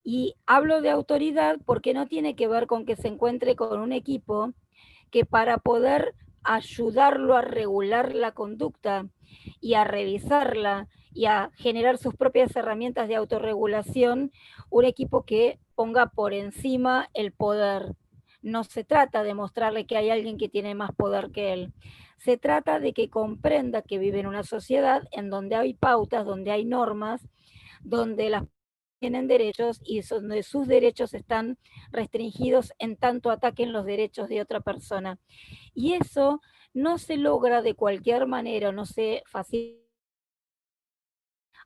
S2: Y hablo de autoridad porque no tiene que ver con que se encuentre con un equipo que para poder ayudarlo a regular la conducta y a revisarla y a generar sus propias herramientas de autorregulación, un equipo que ponga por encima el poder. No se trata de mostrarle que hay alguien que tiene más poder que él. Se trata de que comprenda que vive en una sociedad en donde hay pautas, donde hay normas, donde las tienen derechos y donde sus derechos están restringidos en tanto ataquen los derechos de otra persona. Y eso no se logra de cualquier manera, no se facilita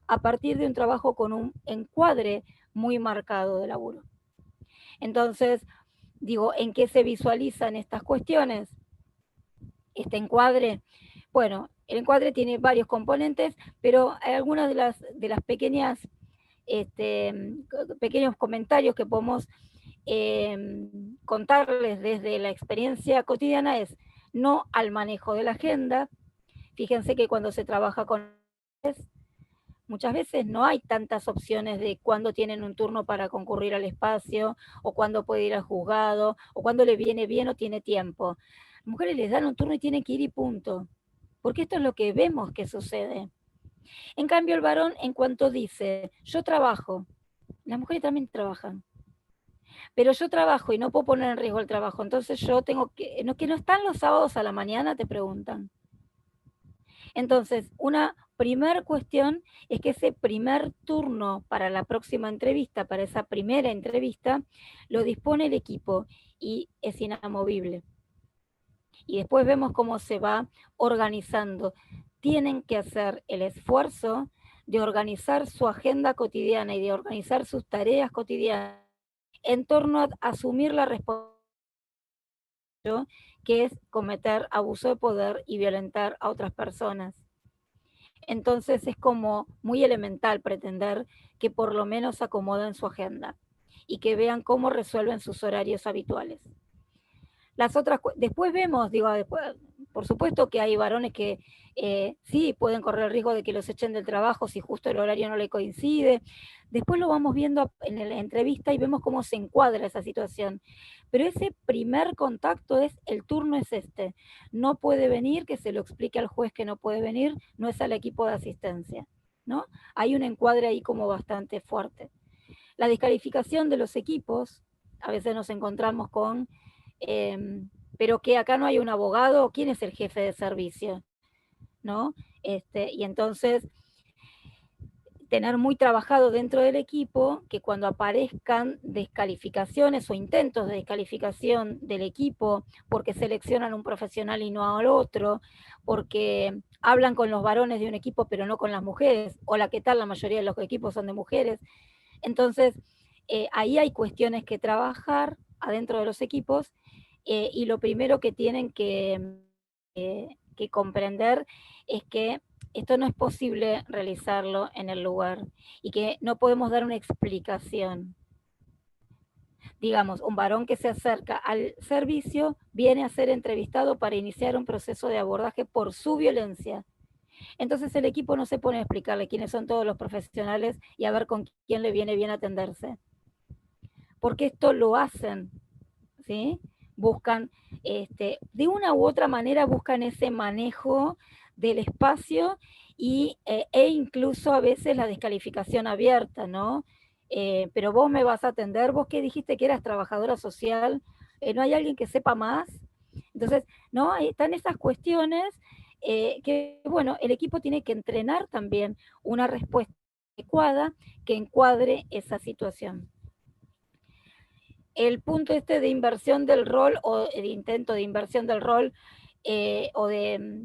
S2: a partir de un trabajo con un encuadre muy marcado de laburo. Entonces, digo, ¿en qué se visualizan estas cuestiones? Este encuadre, bueno, el encuadre tiene varios componentes, pero hay algunas de las pequeñas pequeños comentarios que podemos contarles desde la experiencia cotidiana es no al manejo de la agenda. Fíjense que cuando se trabaja con muchas veces no hay tantas opciones de cuándo tienen un turno para concurrir al espacio, o cuándo puede ir al juzgado, o cuándo le viene bien o tiene tiempo. Las mujeres les dan un turno y tienen que ir y punto, porque esto es lo que vemos que sucede. En cambio, el varón, en cuanto dice, yo trabajo, las mujeres también trabajan, pero yo trabajo y no puedo poner en riesgo el trabajo, entonces yo tengo que no están los sábados a la mañana, te preguntan. Entonces, una primer cuestión es que ese primer turno para la próxima entrevista, para esa primera entrevista, lo dispone el equipo y es inamovible. y después vemos cómo se va organizando. Tienen que hacer el esfuerzo de organizar su agenda cotidiana y de organizar sus tareas cotidianas en torno a asumir la responsabilidad que es cometer abuso de poder y violentar a otras personas. Entonces es como muy elemental pretender que por lo menos acomoden su agenda y que vean cómo resuelven sus horarios habituales. Las otras, después vemos, digo, después, por supuesto que hay varones que sí pueden correr el riesgo de que los echen del trabajo si justo el horario no le coincide. Después lo vamos viendo en la entrevista y vemos cómo se encuadra esa situación. Pero ese primer contacto es, el turno es este. No puede venir, que se lo explique al juez que no puede venir, no es al equipo de asistencia, ¿no? Hay un encuadre ahí como bastante fuerte. La descalificación de los equipos, a veces nos encontramos con, pero que acá no hay un abogado, ¿quién es el jefe de servicio? ¿No? Y entonces, tener muy trabajado dentro del equipo que cuando aparezcan descalificaciones o intentos de descalificación del equipo porque seleccionan un profesional y no al otro, porque hablan con los varones de un equipo pero no con las mujeres, o la que tal, la mayoría de los equipos son de mujeres. Entonces, ahí hay cuestiones que trabajar adentro de los equipos y lo primero que tienen que comprender es que esto no es posible realizarlo en el lugar y que no podemos dar una explicación. Digamos, un varón que se acerca al servicio viene a ser entrevistado para iniciar un proceso de abordaje por su violencia. Entonces el equipo no se pone a explicarle quiénes son todos los profesionales y a ver con quién le viene bien atenderse. Porque esto lo hacen, ¿sí? Buscan, de una u otra manera buscan ese manejo del espacio e incluso a veces la descalificación abierta, ¿no? Pero vos me vas a atender, vos que dijiste que eras trabajadora social, ¿no hay alguien que sepa más? Entonces, ¿no? Están esas cuestiones que, bueno, el equipo tiene que entrenar también una respuesta adecuada que encuadre esa situación. El punto de inversión del rol o el intento de inversión del rol o de,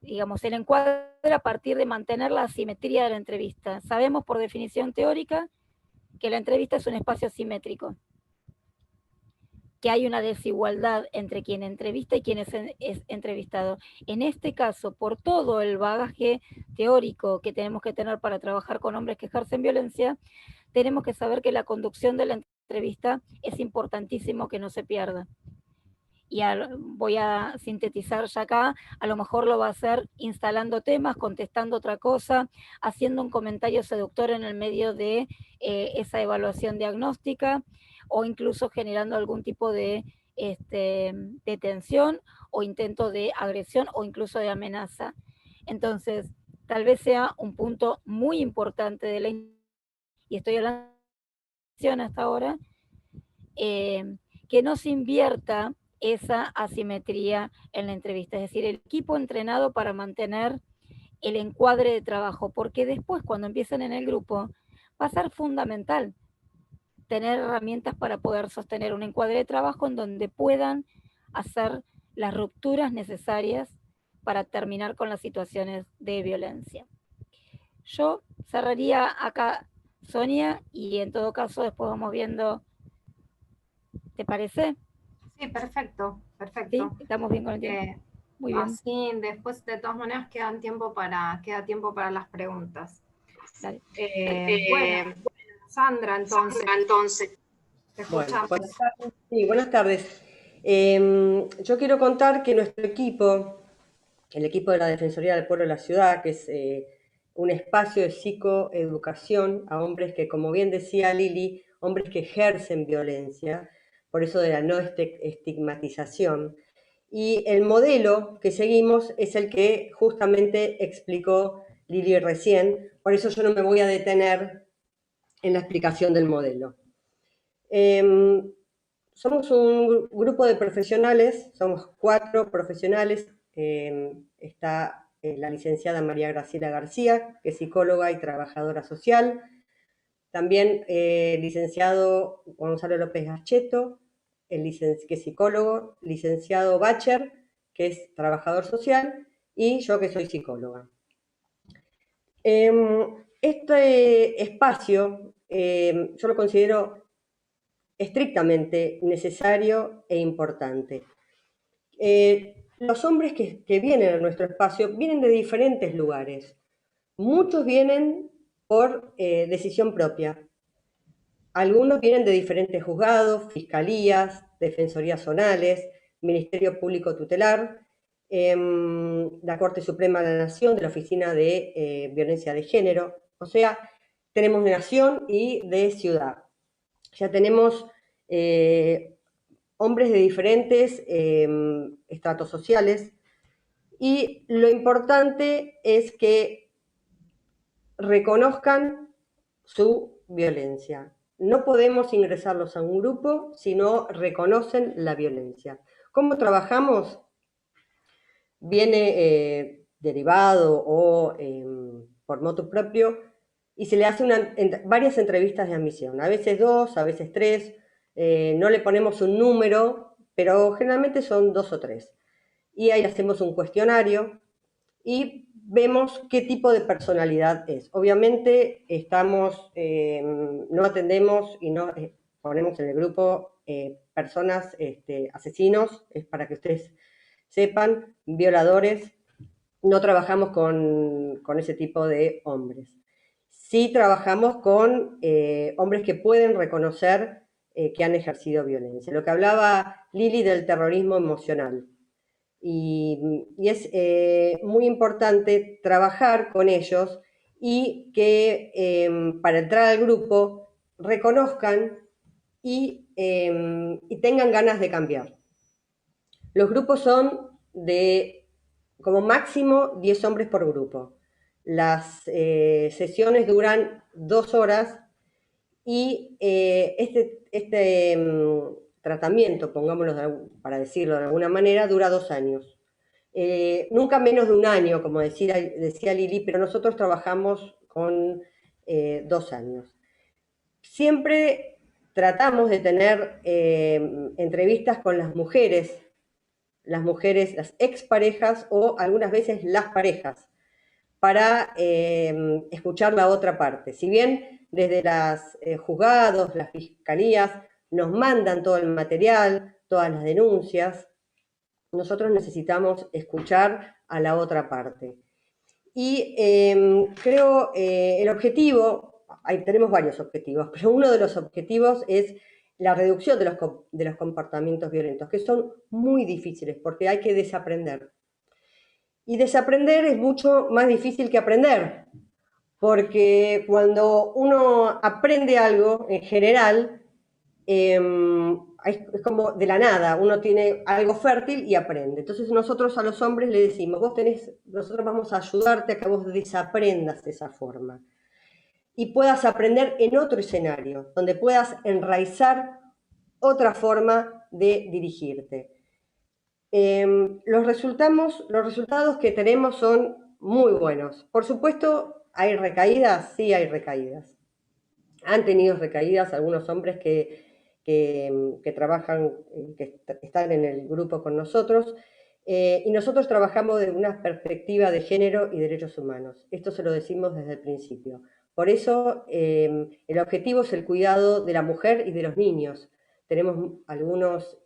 S2: digamos, el encuadre a partir de mantener la asimetría de la entrevista. Sabemos por definición teórica que la entrevista es un espacio asimétrico, que hay una desigualdad entre quien entrevista y quien es entrevistado. En este caso, por todo el bagaje teórico que tenemos que tener para trabajar con hombres que ejercen violencia, tenemos que saber que la conducción de la entrevista es importantísimo que no se pierda. Y voy a sintetizar ya acá, a lo mejor lo va a hacer instalando temas, contestando otra cosa, haciendo un comentario seductor en el medio de esa evaluación diagnóstica, o incluso generando algún tipo de tensión o intento de agresión o incluso de amenaza. Entonces, tal vez sea un punto muy importante de la y estoy hablando hasta ahora, que no se invierta esa asimetría en la entrevista, es decir, el equipo entrenado para mantener el encuadre de trabajo, porque después cuando empiecen en el grupo va a ser fundamental tener herramientas para poder sostener un encuadre de trabajo en donde puedan hacer las rupturas necesarias para terminar con las situaciones de violencia. Yo cerraría acá, Sonia, y en todo caso después vamos viendo. ¿Te parece?
S1: Sí, perfecto, perfecto.
S2: Sí, estamos bien con el tiempo. Muy bien.
S1: Así después de todas maneras queda tiempo para las preguntas.
S2: Dale.
S1: Bueno, Sandra, entonces. Te escuchamos.
S4: Bueno, buenas tardes. Yo quiero contar que nuestro equipo, el equipo de la Defensoría del Pueblo de la Ciudad, que es un espacio de psicoeducación a hombres que, como bien decía Lili, hombres que ejercen violencia, por eso de la no estigmatización. Y el modelo que seguimos es el que justamente explicó Lili recién, por eso yo no me voy a detener en la explicación del modelo. Somos un grupo de profesionales, somos 4 profesionales, está la licenciada María Graciela García, que es psicóloga y trabajadora social, también el licenciado Gonzalo López Gacheto, que es psicólogo, licenciado Bacher, que es trabajador social, y yo, que soy psicóloga. Este espacio yo lo considero estrictamente necesario e importante. Los hombres que vienen a nuestro espacio vienen de diferentes lugares. Muchos vienen por decisión propia. Algunos vienen de diferentes juzgados, fiscalías, defensorías zonales, Ministerio Público Tutelar, la Corte Suprema de la Nación, de la Oficina de Violencia de Género. O sea, tenemos de nación y de ciudad. Ya tenemos hombres de diferentes estratos sociales, y lo importante es que reconozcan su violencia. No podemos ingresarlos a un grupo si no reconocen la violencia. ¿Cómo trabajamos? Viene derivado o por motu propio, y se le hace varias entrevistas de admisión, a veces 2, a veces 3, no le ponemos un número, pero generalmente son 2 o 3. Y ahí hacemos un cuestionario y vemos qué tipo de personalidad es. Obviamente no atendemos y no ponemos en el grupo personas, asesinos, es para que ustedes sepan, violadores. No trabajamos con ese tipo de hombres. Sí trabajamos con hombres que pueden reconocer que han ejercido violencia. Lo que hablaba Lili del terrorismo emocional. Y es muy importante trabajar con ellos y que para entrar al grupo reconozcan y tengan ganas de cambiar. Los grupos son de como máximo 10 hombres por grupo. Las sesiones duran 2 horas y este tratamiento, pongámoslo para decirlo de alguna manera, dura 2 años. Nunca menos de un año, como decía Lili, pero nosotros trabajamos con 2 años. Siempre tratamos de tener entrevistas con las mujeres, las exparejas o algunas veces las parejas, para escuchar la otra parte. Si bien desde los juzgados, las fiscalías, nos mandan todo el material, todas las denuncias, nosotros necesitamos escuchar a la otra parte. Y creo el objetivo, tenemos varios objetivos, pero uno de los objetivos es la reducción de los comportamientos violentos, que son muy difíciles porque hay que desaprender. Y desaprender es mucho más difícil que aprender, porque cuando uno aprende algo, en general, es como de la nada, uno tiene algo fértil y aprende. Entonces nosotros a los hombres le decimos, nosotros vamos a ayudarte a que vos desaprendas de esa forma y puedas aprender en otro escenario, donde puedas enraizar otra forma de dirigirte. Los resultados que tenemos son muy buenos. Por supuesto, ¿hay recaídas? Sí, hay recaídas. Han tenido recaídas algunos hombres que trabajan, que están en el grupo con nosotros, y nosotros trabajamos desde una perspectiva de género y derechos humanos. Esto se lo decimos desde el principio. Por eso el objetivo es el cuidado de la mujer y de los niños. Tenemos algunos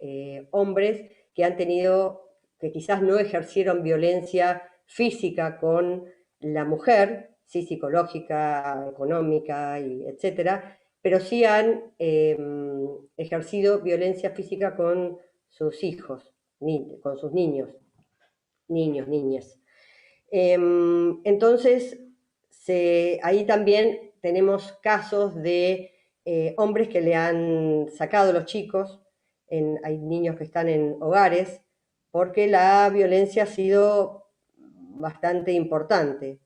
S4: hombres que han tenido, que quizás no ejercieron violencia física con la mujer, sí, psicológica, económica, etcétera, pero sí han ejercido violencia física con sus hijos, con sus niñas. Entonces, ahí también tenemos casos de hombres que le han sacado los chicos, hay niños que están en hogares, porque la violencia ha sido bastante importante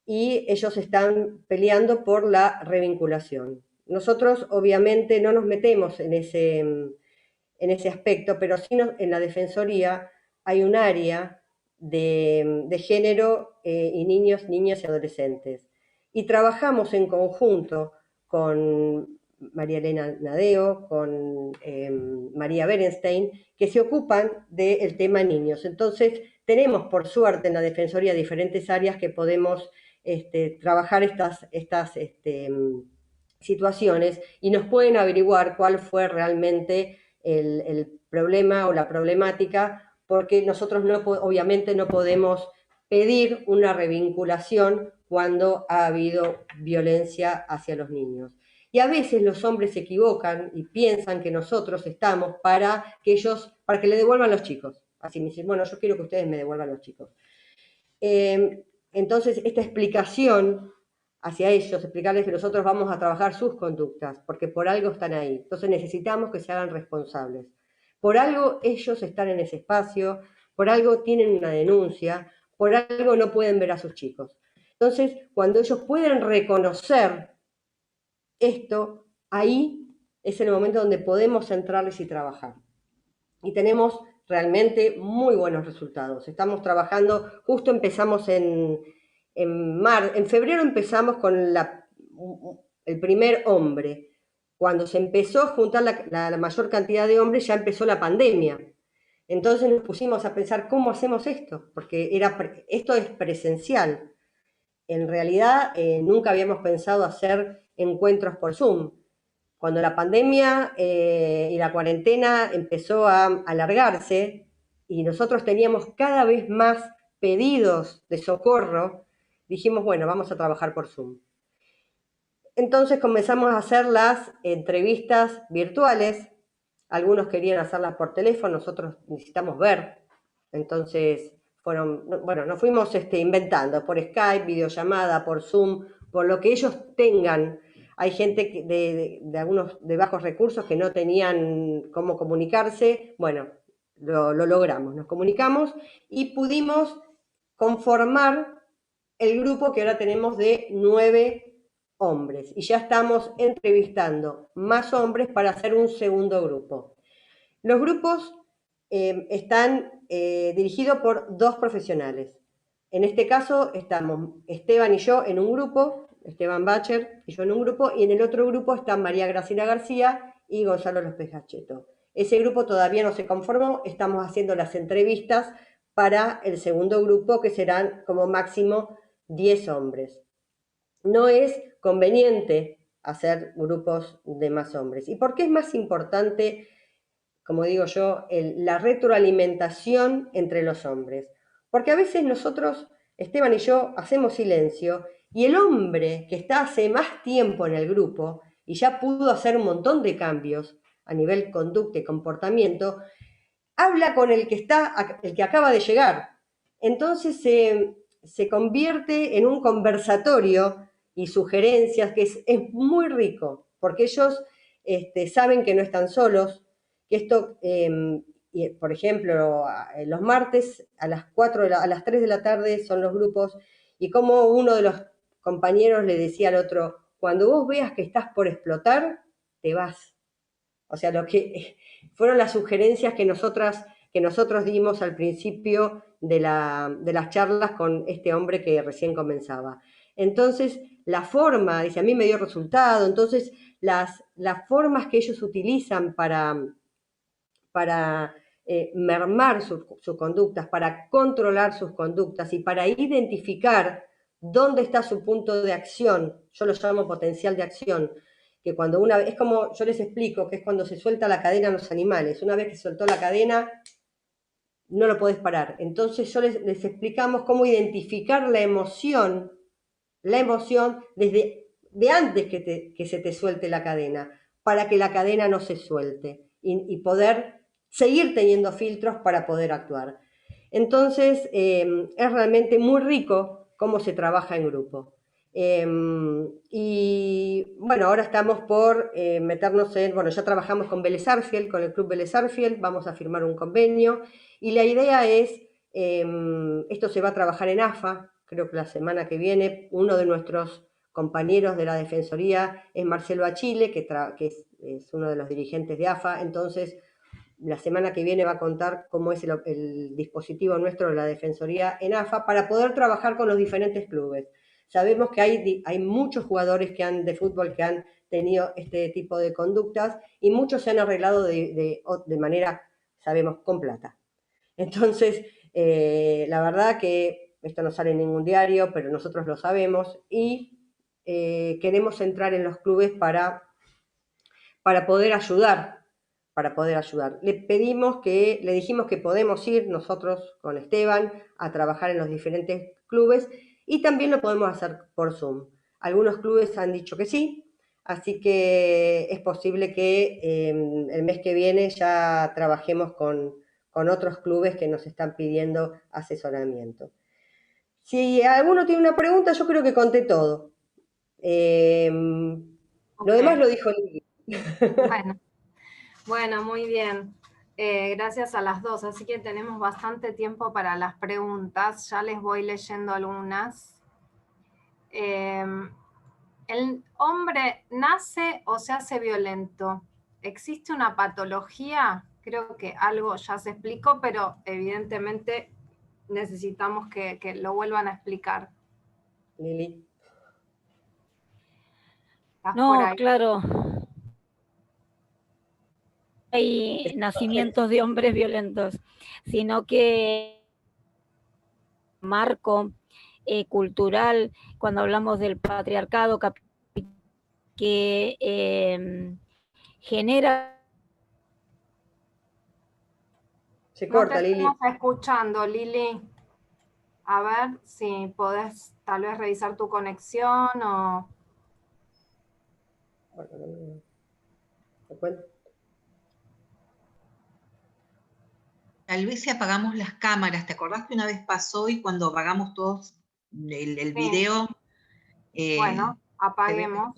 S4: y ellos están peleando por la revinculación. Nosotros obviamente no nos metemos en ese aspecto, pero sí en la Defensoría hay un área de género y niños, niñas y adolescentes. Y trabajamos en conjunto con María Elena Nadeo, con María Berenstein, que se ocupan del tema niños. Entonces, tenemos por suerte en la Defensoría diferentes áreas que podemos trabajar estas situaciones y nos pueden averiguar cuál fue realmente el problema o la problemática, porque nosotros obviamente no podemos pedir una revinculación cuando ha habido violencia hacia los niños. Y a veces los hombres se equivocan y piensan que nosotros estamos para que le devuelvan los chicos. Así me dicen, bueno, yo quiero que ustedes me devuelvan los chicos. Entonces, esta explicación hacia ellos, explicarles que nosotros vamos a trabajar sus conductas, porque por algo están ahí. Entonces necesitamos que se hagan responsables. Por algo ellos están en ese espacio, por algo tienen una denuncia, por algo no pueden ver a sus chicos. Entonces, cuando ellos pueden reconocer esto, ahí es el momento donde podemos centrarles y trabajar. Y tenemos realmente muy buenos resultados. Estamos trabajando, justo empezamos en febrero empezamos con el primer hombre. Cuando se empezó a juntar la mayor cantidad de hombres, ya empezó la pandemia. Entonces nos pusimos a pensar, ¿cómo hacemos esto? Porque esto es presencial. En realidad, nunca habíamos pensado hacer encuentros por Zoom. Cuando la pandemia y la cuarentena empezó a alargarse y nosotros teníamos cada vez más pedidos de socorro, dijimos, bueno, vamos a trabajar por Zoom. Entonces comenzamos a hacer las entrevistas virtuales. Algunos querían hacerlas por teléfono, nosotros necesitamos ver. Entonces, nos fuimos inventando por Skype, videollamada, por Zoom, por lo que ellos tengan. Hay gente de algunos de bajos recursos que no tenían cómo comunicarse. Bueno, lo logramos, nos comunicamos y pudimos conformar el grupo que ahora tenemos de 9 hombres. Y ya estamos entrevistando más hombres para hacer un segundo grupo. Los grupos están dirigidos por 2 profesionales. En este caso estamos Esteban y yo en un grupo, Esteban Bacher y yo en un grupo, y en el otro grupo están María Graciela García y Gonzalo López Gacheto. Ese grupo todavía no se conformó, estamos haciendo las entrevistas para el segundo grupo, que serán como máximo 10 hombres. No es conveniente hacer grupos de más hombres. ¿Y por qué es más importante, como digo yo, la retroalimentación entre los hombres? Porque a veces nosotros, Esteban y yo, hacemos silencio y el hombre que está hace más tiempo en el grupo y ya pudo hacer un montón de cambios a nivel conducta y comportamiento, habla con el que acaba de llegar. Entonces se convierte en un conversatorio y sugerencias que es muy rico, porque ellos saben que no están solos, que esto, por ejemplo, los martes a las 3 de la tarde son los grupos, y como uno de los compañeros le decía al otro, cuando vos veas que estás por explotar, te vas. O sea, lo que fueron las sugerencias que nosotros dimos al principio de las charlas con este hombre que recién comenzaba. Entonces, la forma, dice, a mí me dio resultado. Entonces, las formas que ellos utilizan para mermar sus conductas, para controlar sus conductas y para identificar dónde está su punto de acción, yo lo llamo potencial de acción, que cuando es como yo les explico, que es cuando se suelta la cadena a los animales. Una vez que soltó la cadena, no lo podés parar. Entonces les explicamos cómo identificar la emoción desde antes que se te suelte la cadena, para que la cadena no se suelte y poder seguir teniendo filtros para poder actuar. Entonces, es realmente muy rico cómo se trabaja en grupo. Y bueno, ahora estamos por meternos ya trabajamos con Vélez Sarsfield, con el Club Vélez Sarsfield, vamos a firmar un convenio, y la idea es, esto se va a trabajar en AFA, creo que la semana que viene. Uno de nuestros compañeros de la Defensoría es Marcelo Achille, que es uno de los dirigentes de AFA. Entonces, la semana que viene va a contar cómo es el dispositivo nuestro de la Defensoría en AFA para poder trabajar con los diferentes clubes. Sabemos que hay muchos jugadores de fútbol que han tenido este tipo de conductas y muchos se han arreglado de manera, sabemos, con plata. Entonces, la verdad que esto no sale en ningún diario, pero nosotros lo sabemos y queremos entrar en los clubes para poder ayudar, Le dijimos que podemos ir nosotros con Esteban a trabajar en los diferentes clubes y también lo podemos hacer por Zoom. Algunos clubes han dicho que sí, así que es posible que el mes que viene ya trabajemos con otros clubes que nos están pidiendo asesoramiento. Si alguno tiene una pregunta, yo creo que conté todo. Lo demás lo dijo Lili.
S1: Bueno, muy bien. Gracias a las dos, así que tenemos bastante tiempo para las preguntas. Ya les voy leyendo algunas. ¿El hombre nace o se hace violento? ¿Existe una patología? Creo que algo ya se explicó, pero evidentemente necesitamos que lo vuelvan a explicar.
S4: Lili.
S2: No, claro. Hay nacimientos de hombres violentos, sino que marco cultural, cuando hablamos del patriarcado, que genera...
S4: Se corta, Lili.
S1: No te estamos escuchando, Lili. A ver si podés tal vez revisar tu conexión o...
S5: Tal vez si apagamos las cámaras, ¿te acordás que una vez pasó y cuando apagamos todos el video?
S1: Bueno, apaguemos.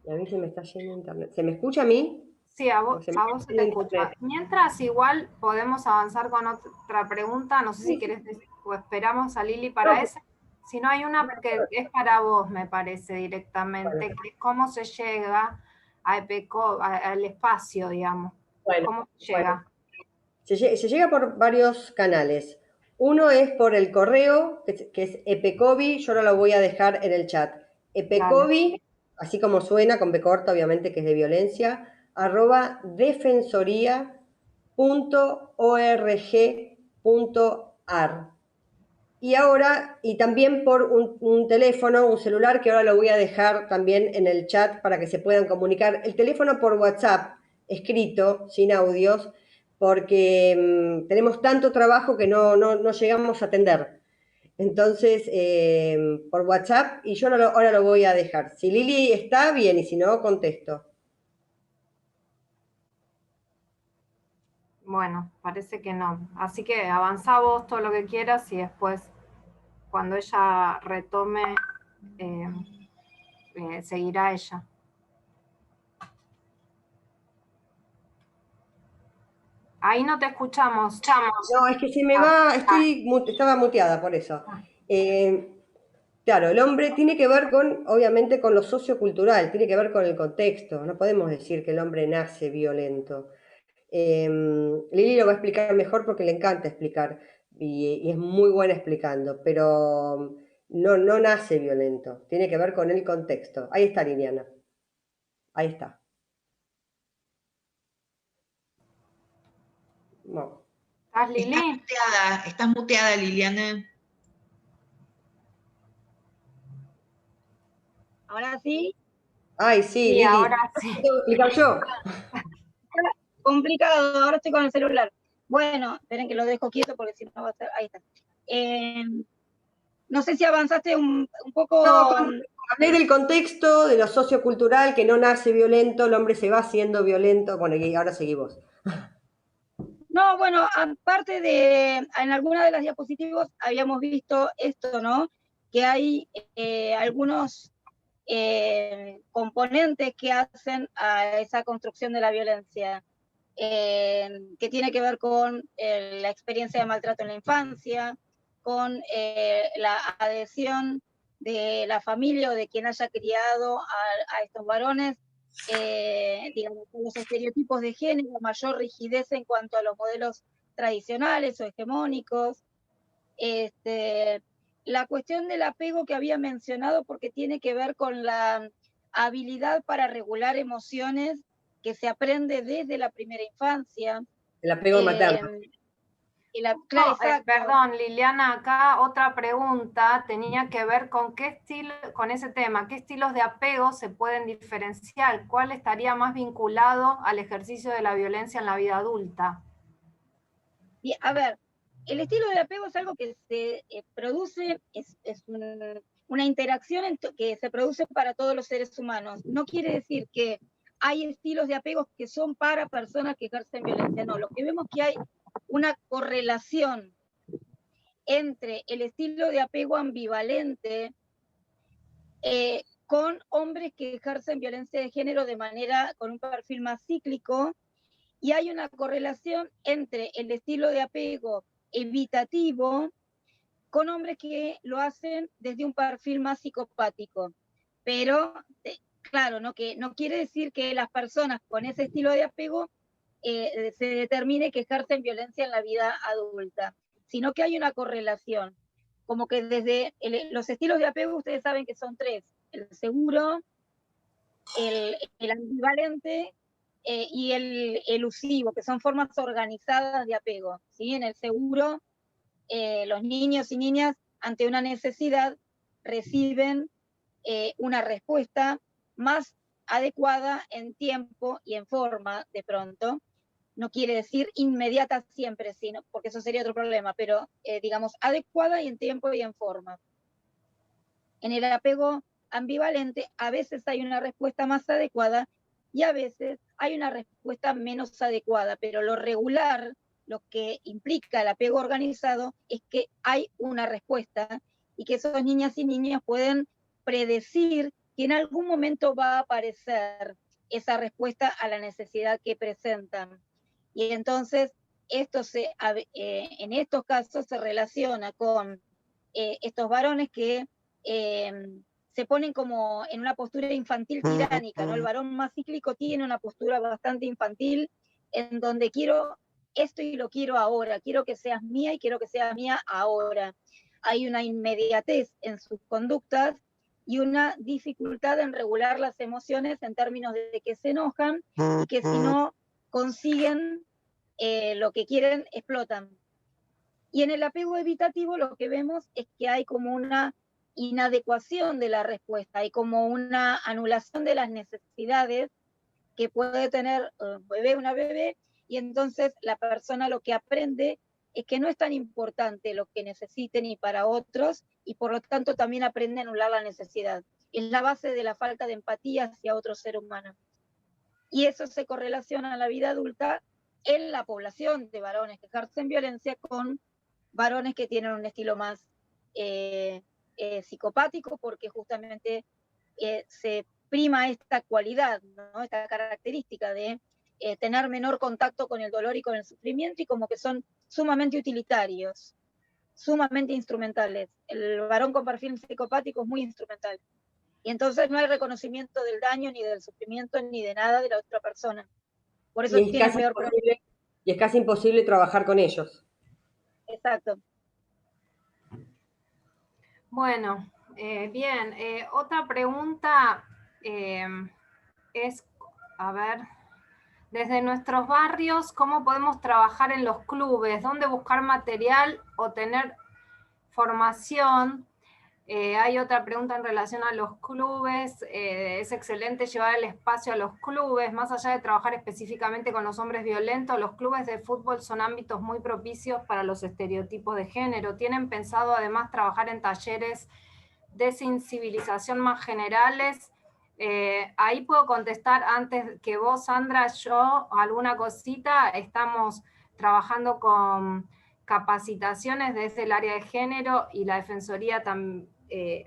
S4: A mí se me está yendo internet. ¿Se me escucha a mí?
S1: Sí, a vos se te escucha. Mientras igual podemos avanzar con otra pregunta, no sé si querés o esperamos a Lili para esa. Si no hay una que es para vos, me parece directamente, que es cómo se llega a EPECO, al espacio, digamos. ¿Cómo se llega?
S4: Se llega por varios canales. Uno es por el correo, que es epecovi, yo ahora lo voy a dejar en el chat. Epecovi, así como suena, con B corta, obviamente, que es de violencia, @defensoría.org.ar. Y también por un teléfono, un celular, que ahora lo voy a dejar también en el chat para que se puedan comunicar. El teléfono por WhatsApp, escrito, sin audios, porque tenemos tanto trabajo que no llegamos a atender. Entonces, por WhatsApp, y yo ahora lo voy a dejar. Si Lili está, bien, y si no, contesto.
S1: Bueno, parece que no. Así que avanzá vos todo lo que quieras y después, cuando ella retome, seguirá ella. Ahí no te escuchamos.
S4: No, es que se me va, estaba muteada por eso. Claro, el hombre tiene que ver obviamente, con lo sociocultural, tiene que ver con el contexto. No podemos decir que el hombre nace violento. Lili lo va a explicar mejor porque le encanta explicar y es muy buena explicando, pero no nace violento, tiene que ver con el contexto. Ahí está, Liliana. Ahí está. No.
S1: ¿Estás, Lili?
S5: Estás muteada, Liliana.
S2: ¿Ahora sí?
S4: Ay, sí, Lili.
S1: Ahora sí.
S4: ¿Puedo explicar yo?
S2: Complicado, ahora estoy con el celular. Bueno, esperen que lo dejo quieto porque si no va a ser... Ahí está. No sé si avanzaste un poco...
S4: No, hablé del contexto, de lo sociocultural, que no nace violento, el hombre se va haciendo violento. Bueno, y ahora seguimos.
S2: No, bueno, aparte en alguna de las diapositivas habíamos visto esto, ¿no? Que hay algunos componentes que hacen a esa construcción de la violencia, que tiene que ver con la experiencia de maltrato en la infancia, con la adhesión de la familia o de quien haya criado a estos varones, digamos, con los estereotipos de género, mayor rigidez en cuanto a los modelos tradicionales o hegemónicos. La cuestión del apego que había mencionado, porque tiene que ver con la habilidad para regular emociones que se aprende desde la primera infancia.
S4: El apego materno.
S2: Claro, exacto.
S1: Perdón, Liliana, acá otra pregunta tenía que ver con qué estilo, con ese tema, qué estilos de apego se pueden diferenciar, cuál estaría más vinculado al ejercicio de la violencia en la vida adulta.
S2: Y, a ver, el estilo de apego es algo que se produce, es una interacción que se produce para todos los seres humanos. No quiere decir que hay estilos de apego que son para personas que ejercen violencia, no. Lo que vemos es que hay una correlación entre el estilo de apego ambivalente con hombres que ejercen violencia de género de manera, con un perfil más cíclico, y hay una correlación entre el estilo de apego evitativo con hombres que lo hacen desde un perfil más psicopático. Pero, claro, que no quiere decir que las personas con ese estilo de apego se determine que ejercen violencia en la vida adulta, sino que hay una correlación. Como que desde los estilos de apego, ustedes saben que son 3: el seguro, el ambivalente y el elusivo, que son formas organizadas de apego. ¿Sí? En el seguro, los niños y niñas, ante una necesidad, reciben una respuesta más adecuada en tiempo y en forma, de pronto. No quiere decir inmediata siempre, sino, porque eso sería otro problema, pero digamos adecuada y en tiempo y en forma. En el apego ambivalente, a veces hay una respuesta más adecuada y a veces hay una respuesta menos adecuada, pero lo regular, lo que implica el apego organizado, es que hay una respuesta y que esos niñas y niños pueden predecir que en algún momento va a aparecer esa respuesta a la necesidad que presentan. Y entonces, en estos casos se relaciona con estos varones que se ponen como en una postura infantil tiránica, ¿no? El varón más cíclico tiene una postura bastante infantil, en donde quiero esto y lo quiero ahora, quiero que seas mía y quiero que seas mía ahora. Hay una inmediatez en sus conductas y una dificultad en regular las emociones en términos de que se enojan y que si no consiguen lo que quieren, explotan. Y en el apego evitativo lo que vemos es que hay como una inadecuación de la respuesta, hay como una anulación de las necesidades que puede tener un bebé, una bebé, y entonces la persona lo que aprende es que no es tan importante lo que necesiten y para otros, y por lo tanto también aprende a anular la necesidad. Es la base de la falta de empatía hacia otro ser humano. Y eso se correlaciona en la vida adulta en la población de varones que ejercen violencia con varones que tienen un estilo más psicopático, porque justamente se prima esta cualidad, ¿no? Esta característica de tener menor contacto con el dolor y con el sufrimiento, y como que son sumamente utilitarios, sumamente instrumentales. El varón con perfil psicopático es muy instrumental. Y entonces no hay reconocimiento del daño, ni del sufrimiento, ni de nada de la otra persona. Por eso tiene peor problema.
S4: Y es casi imposible trabajar con ellos.
S2: Exacto.
S1: Bueno, bien. Otra pregunta es, a ver, desde nuestros barrios, ¿cómo podemos trabajar en los clubes? ¿Dónde buscar material o tener formación? Hay otra pregunta en relación a los clubes. Es excelente llevar el espacio a los clubes, más allá de trabajar específicamente con los hombres violentos. Los clubes de fútbol son ámbitos muy propicios para los estereotipos de género. ¿Tienen pensado además trabajar en talleres de sensibilización más generales? Ahí puedo contestar antes que vos, Sandra, yo alguna cosita. Estamos trabajando con capacitaciones desde el área de género y la Defensoría también.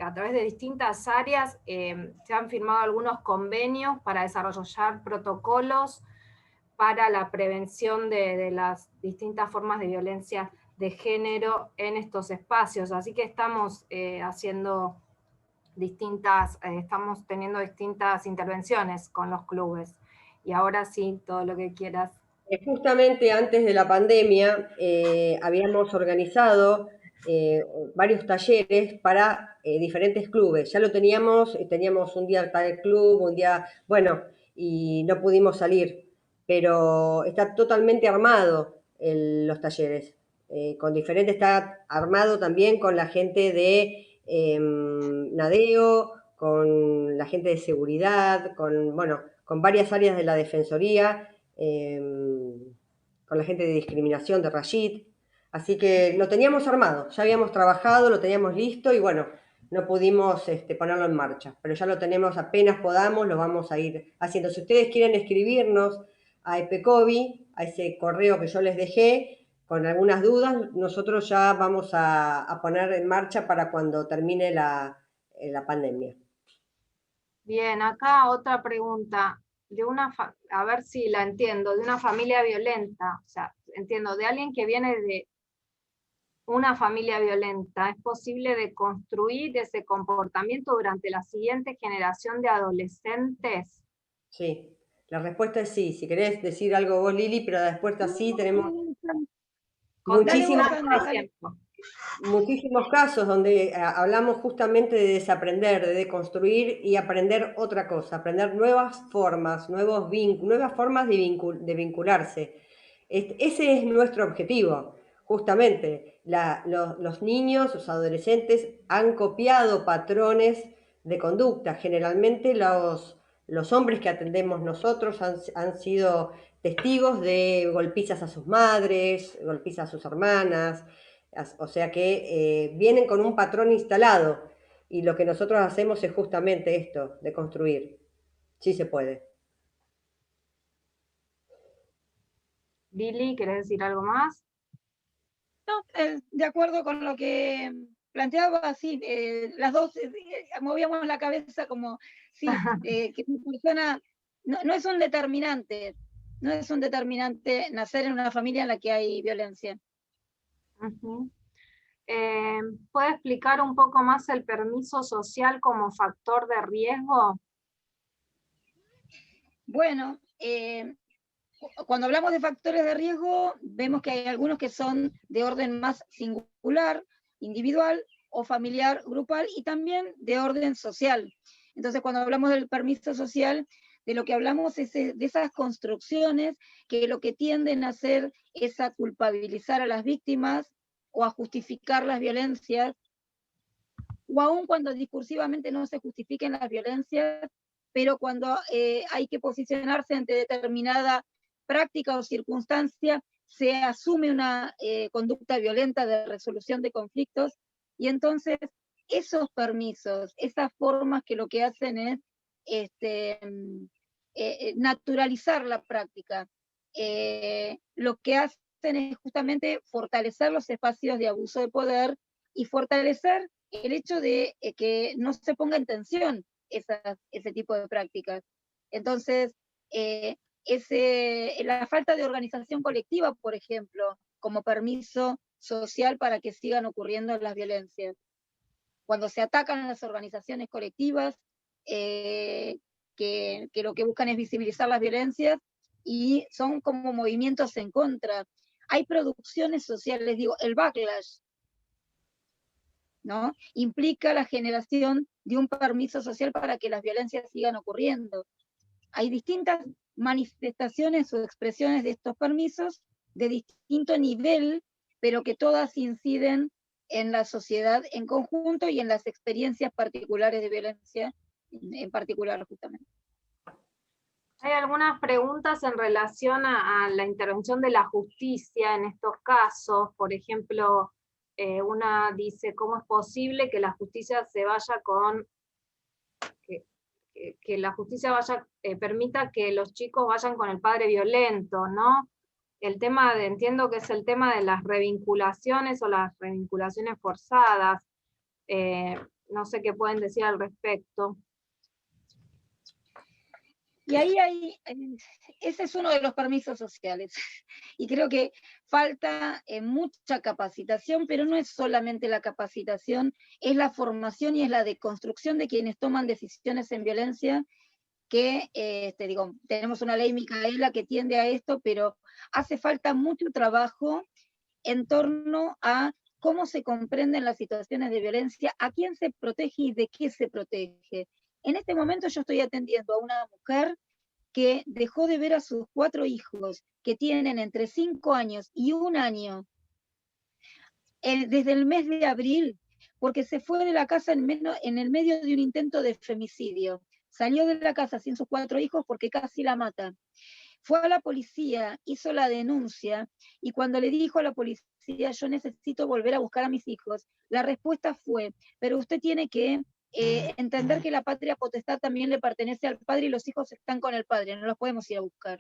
S1: A través de distintas áreas se han firmado algunos convenios para desarrollar protocolos para la prevención de las distintas formas de violencia de género en estos espacios. Así que estamos haciendo estamos teniendo distintas intervenciones con los clubes. Y ahora sí, todo lo que quieras.
S4: Justamente antes de la pandemia habíamos organizado varios talleres para diferentes clubes. Ya lo teníamos un día tal club, un día, bueno, y no pudimos salir, pero está totalmente armado los talleres. Con diferentes, está armado también con la gente de Nadeo, con la gente de seguridad, con varias áreas de la Defensoría. Con la gente de discriminación de Rashid. Así que lo teníamos armado, ya habíamos trabajado, lo teníamos listo y bueno, no pudimos ponerlo en marcha, pero ya lo tenemos, apenas podamos, lo vamos a ir haciendo. Si ustedes quieren escribirnos a EPECOBI, a ese correo que yo les dejé, con algunas dudas, nosotros ya vamos a poner en marcha para cuando termine la pandemia.
S1: Bien, acá otra pregunta. A ver si la entiendo, de una familia violenta, o sea, entiendo, de alguien que viene de una familia violenta, ¿es posible deconstruir ese comportamiento durante la siguiente generación de adolescentes?
S4: Sí, la respuesta es sí. Si querés decir algo vos, Lili, pero la respuesta es sí, tenemos muchísimos casos donde hablamos justamente de desaprender, de deconstruir y aprender otra cosa, aprender nuevas formas, nuevas formas de vincularse. Ese es nuestro objetivo, justamente. Los niños, los adolescentes han copiado patrones de conducta. Generalmente los hombres que atendemos nosotros han sido testigos de golpizas a sus madres, golpizas a sus hermanas. O sea que vienen con un patrón instalado y lo que nosotros hacemos es justamente esto, de construir. Sí se puede.
S1: Billy, ¿querés decir algo más?
S2: No, de acuerdo con lo que planteaba, sí, las dos movíamos la cabeza como, sí, que una persona no es un determinante, no es un determinante nacer en una familia en la que hay violencia.
S1: ¿Puede explicar un poco más el permiso social como factor de riesgo?
S2: Bueno, cuando hablamos de factores de riesgo, vemos que hay algunos que son de orden más singular, individual o familiar, grupal, y también de orden social. Entonces, cuando hablamos del permiso social, de lo que hablamos es de esas construcciones que lo que tienden a hacer es a culpabilizar a las víctimas o a justificar las violencias, o aun cuando discursivamente no se justifiquen las violencias, pero cuando hay que posicionarse ante determinada práctica o circunstancia, se asume una conducta violenta de resolución de conflictos, y entonces esos permisos, esas formas que lo que hacen es naturalizar la práctica, lo que hacen es justamente fortalecer los espacios de abuso de poder y fortalecer el hecho de que no se ponga en tensión ese tipo de prácticas. Entonces, la falta de organización colectiva, por ejemplo, como permiso social para que sigan ocurriendo las violencias. Cuando se atacan a las organizaciones colectivas, que lo que buscan es visibilizar las violencias y son como movimientos en contra. Hay producciones sociales, digo, el backlash, ¿no? Implica la generación de un permiso social para que las violencias sigan ocurriendo. Hay distintas manifestaciones o expresiones de estos permisos de distinto nivel, pero que todas inciden en la sociedad en conjunto y en las experiencias particulares de violencia en particular, justamente.
S1: Hay algunas preguntas en relación a la intervención de la justicia en estos casos. Por ejemplo, una dice, ¿cómo es posible que la justicia se vaya con... que la justicia permita que los chicos vayan con el padre violento, ¿no? El tema entiendo que es el tema de las revinculaciones o las revinculaciones forzadas. No sé qué pueden decir al respecto.
S2: Y ahí ese es uno de los permisos sociales. Y creo que falta mucha capacitación, pero no es solamente la capacitación, es la formación y es la deconstrucción de quienes toman decisiones en violencia, que tenemos una ley Micaela que tiende a esto, pero hace falta mucho trabajo en torno a cómo se comprenden las situaciones de violencia, a quién se protege y de qué se protege. En este momento yo estoy atendiendo a una mujer que dejó de ver a sus 4 hijos, que tienen entre 5 años y 1 año, desde el mes de abril, porque se fue de la casa en el medio de un intento de femicidio. Salió de la casa sin sus 4 hijos porque casi la mata. Fue a la policía, hizo la denuncia, y cuando le dijo a la policía, yo necesito volver a buscar a mis hijos, la respuesta fue, pero usted tiene que entender que la patria potestad también le pertenece al padre y los hijos están con el padre, no los podemos ir a buscar.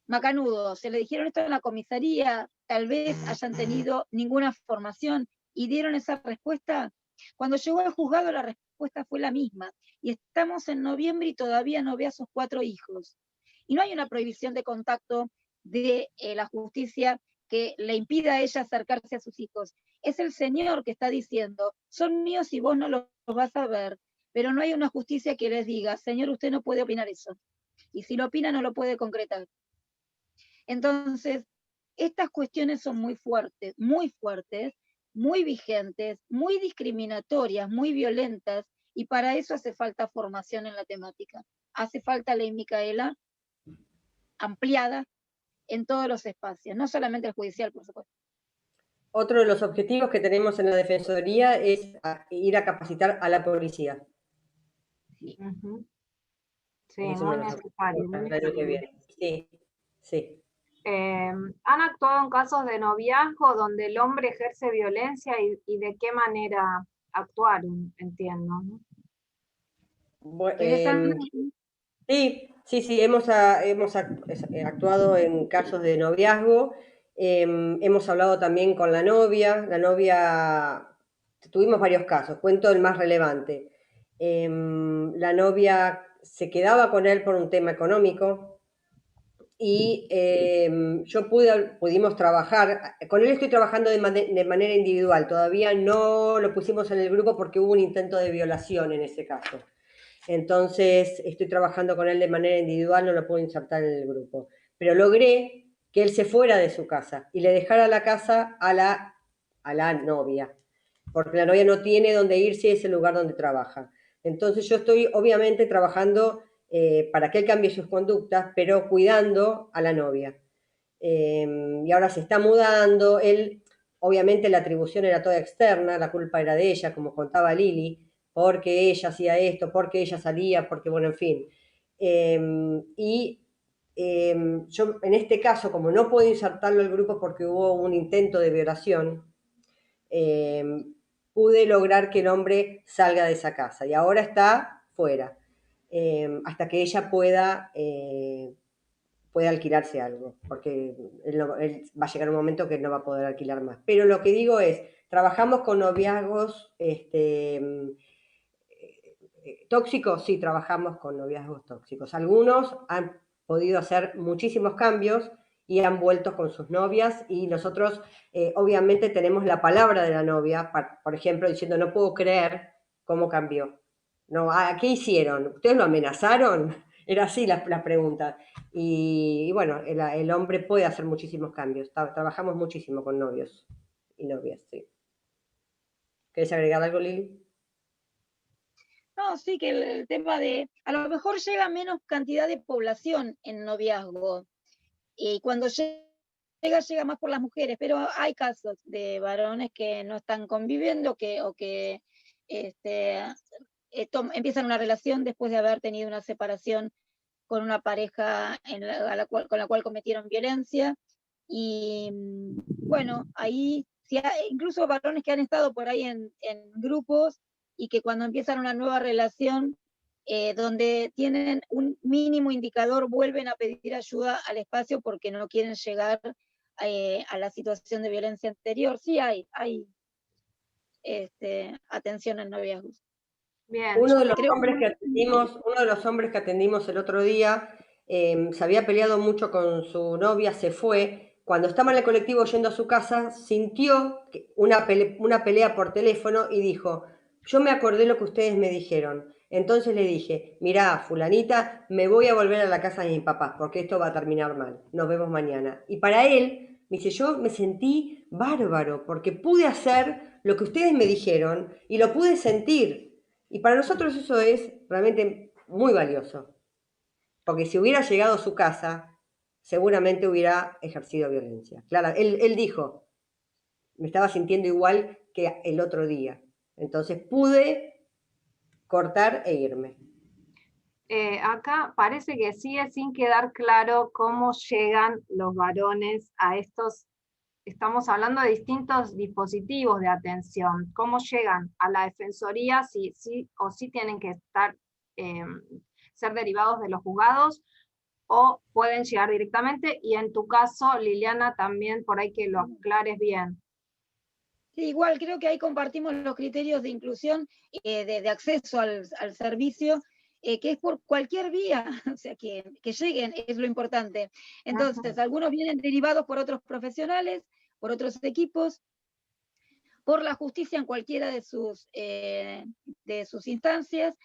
S2: Macanudo, se le dijeron esto en la comisaría, tal vez hayan tenido ninguna formación y dieron esa respuesta. Cuando llegó al juzgado la respuesta fue la misma, y estamos en noviembre y todavía no ve a sus 4 hijos. Y no hay una prohibición de contacto de la justicia que le impida a ella acercarse a sus hijos. Es el Señor que está diciendo, son míos y vos no los vas a ver, pero no hay una justicia que les diga, Señor, usted no puede opinar eso. Y si lo opina, no lo puede concretar. Entonces, estas cuestiones son muy fuertes, muy vigentes, muy discriminatorias, muy violentas, y para eso hace falta formación en la temática. Hace falta ley Micaela ampliada en todos los espacios, no solamente el judicial, por supuesto.
S4: Otro de los objetivos que tenemos en la Defensoría es ir a capacitar a la policía.
S1: Sí, sí, muy necesario.
S4: Sí, sí.
S1: ¿Han actuado en casos de noviazgo donde el hombre ejerce violencia y de qué manera actuaron? Entiendo, ¿no?
S4: Sí, hemos actuado en casos de noviazgo, hemos hablado también con la novia, tuvimos varios casos, cuento el más relevante. La novia se quedaba con él por un tema económico y pudimos trabajar, con él estoy trabajando de manera individual, todavía no lo pusimos en el grupo porque hubo un intento de violación en ese caso. Entonces estoy trabajando con él de manera individual, no lo puedo insertar en el grupo. Pero logré que él se fuera de su casa y le dejara la casa a la novia, porque la novia no tiene dónde irse, es el lugar donde trabaja. Entonces yo estoy obviamente trabajando para que él cambie sus conductas, pero cuidando a la novia. Y ahora se está mudando, él, obviamente la atribución era toda externa, la culpa era de ella, como contaba Lili, porque ella hacía esto, porque ella salía, porque bueno, en fin. Yo en este caso, como no puedo insertarlo al grupo porque hubo un intento de violación, pude lograr que el hombre salga de esa casa y ahora está fuera, hasta que ella pueda alquilarse algo, porque él va a llegar un momento que no va a poder alquilar más. Pero lo que digo es, trabajamos con noviazgos tóxicos, sí, trabajamos con noviazgos tóxicos. Algunos han podido hacer muchísimos cambios y han vuelto con sus novias, y nosotros obviamente tenemos la palabra de la novia, por ejemplo, diciendo, no puedo creer cómo cambió. No, ¿qué hicieron? ¿Ustedes lo amenazaron? Era así la pregunta. Y bueno, el hombre puede hacer muchísimos cambios. Trabajamos muchísimo con novios y novias, sí. ¿Querés agregar algo, Lili?
S2: No, sí, que el tema de, a lo mejor llega menos cantidad de población en noviazgo, y cuando llega más por las mujeres, pero hay casos de varones que no están conviviendo o que empiezan una relación después de haber tenido una separación con una pareja con la cual cometieron violencia. Y bueno, ahí incluso varones que han estado por ahí en grupos y que cuando empiezan una nueva relación, donde tienen un mínimo indicador, vuelven a pedir ayuda al espacio porque no quieren llegar a la situación de violencia anterior. Sí hay atención en noviazgos.
S1: Bien.
S4: Uno de los hombres que atendimos el otro día se había peleado mucho con su novia, se fue. Cuando estaba en el colectivo yendo a su casa, sintió una pelea por teléfono y dijo, yo me acordé lo que ustedes me dijeron. Entonces le dije, mirá, fulanita, me voy a volver a la casa de mis papás, porque esto va a terminar mal. Nos vemos mañana. Y para él, me dice, yo me sentí bárbaro, porque pude hacer lo que ustedes me dijeron y lo pude sentir. Y para nosotros eso es realmente muy valioso, porque si hubiera llegado a su casa, seguramente hubiera ejercido violencia. Claro, él dijo, me estaba sintiendo igual que el otro día, entonces pude cortar e irme.
S1: Acá parece que sigue sin quedar claro cómo llegan los varones a estos. Estamos hablando de distintos dispositivos de atención. ¿Cómo llegan a la defensoría? Si tienen que ser derivados de los juzgados, o pueden llegar directamente. Y en tu caso, Liliana, también por ahí que lo aclares bien.
S2: Sí, igual creo que ahí compartimos los criterios de inclusión, de acceso al servicio, que es por cualquier vía, o sea, que lleguen es lo importante. Entonces, algunos vienen derivados por otros profesionales, por otros equipos, por la justicia en cualquiera de sus instancias,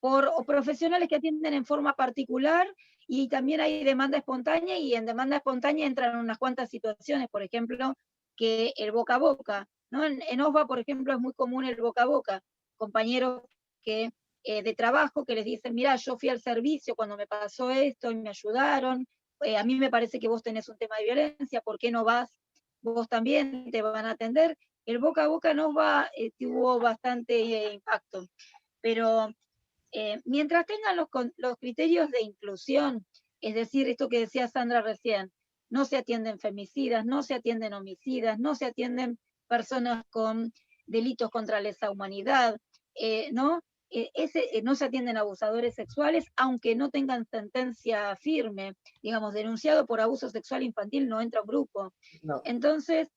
S2: o profesionales que atienden en forma particular, y también hay demanda espontánea, y en demanda espontánea entran unas cuantas situaciones, por ejemplo, que el boca a boca, ¿no? En OSBA, por ejemplo, es muy común el boca a boca, compañeros de trabajo que les dicen, mira, yo fui al servicio cuando me pasó esto y me ayudaron, a mí me parece que vos tenés un tema de violencia, ¿por qué no vas? Vos también te van a atender. El boca a boca nos tuvo bastante impacto, pero mientras tengan los criterios de inclusión, es decir, esto que decía Sandra recién, no se atienden femicidas, no se atienden homicidas, no se atienden personas con delitos contra la lesa humanidad, ¿no? No se atienden abusadores sexuales, aunque no tengan sentencia firme, digamos, denunciado por abuso sexual infantil no entra a un grupo.
S4: No.
S2: Entonces,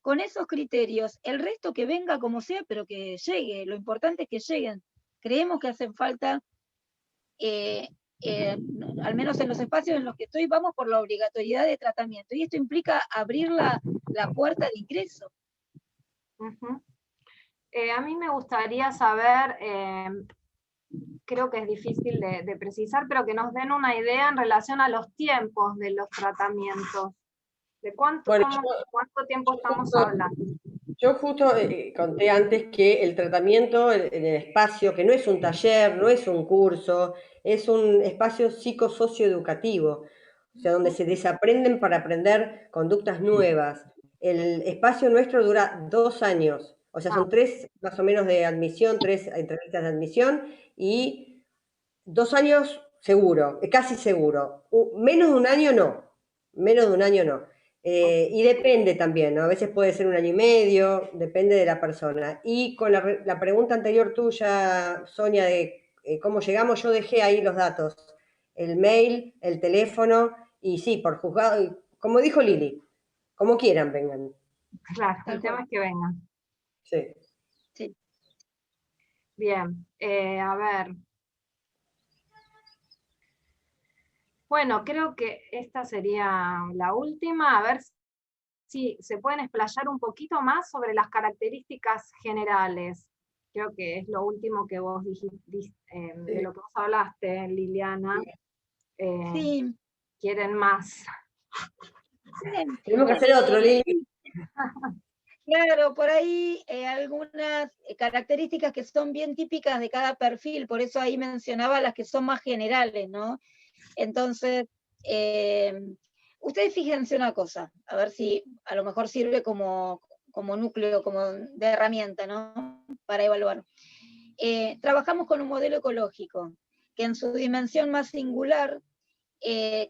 S2: con esos criterios, el resto que venga como sea, pero que llegue, lo importante es que lleguen. Creemos que hacen falta, al menos en los espacios en los que estoy, vamos por la obligatoriedad de tratamiento, y esto implica abrir la puerta de ingreso.
S1: A mí me gustaría saber, creo que es difícil de precisar, pero que nos den una idea en relación a los tiempos de los tratamientos. ¿De cuánto tiempo estamos hablando?
S4: Yo justo conté antes que el tratamiento en el espacio, que no es un taller, no es un curso, es un espacio psicosocioeducativo, o sea, donde se desaprenden para aprender conductas nuevas. El espacio nuestro dura 2 años, o sea, son 3 más o menos de admisión, 3 entrevistas de admisión, y 2 años seguro, casi seguro. Menos de un año no, menos de un año no. Y depende también, ¿no? A veces puede ser 1 año y medio, depende de la persona. Y con la pregunta anterior tuya, Sonia, de cómo llegamos, yo dejé ahí los datos, el mail, el teléfono, y sí, por juzgado, como dijo Lili, como quieran vengan.
S1: Claro, el tema es que vengan.
S4: Sí.
S2: Sí.
S1: Bien, a ver. Bueno, creo que esta sería la última. A ver si se pueden explayar un poquito más sobre las características generales. Creo que es lo último que vos dijiste, de lo que vos hablaste, Liliana.
S2: Sí.
S1: ¿Quieren más?
S4: Tenemos que hacer otro, Lili.
S2: Claro, por ahí algunas características que son bien típicas de cada perfil, por eso ahí mencionaba las que son más generales, ¿no? Entonces, ustedes fíjense una cosa, a ver si a lo mejor sirve como núcleo, como de herramienta, ¿no? Para evaluar. Trabajamos con un modelo ecológico, que en su dimensión más singular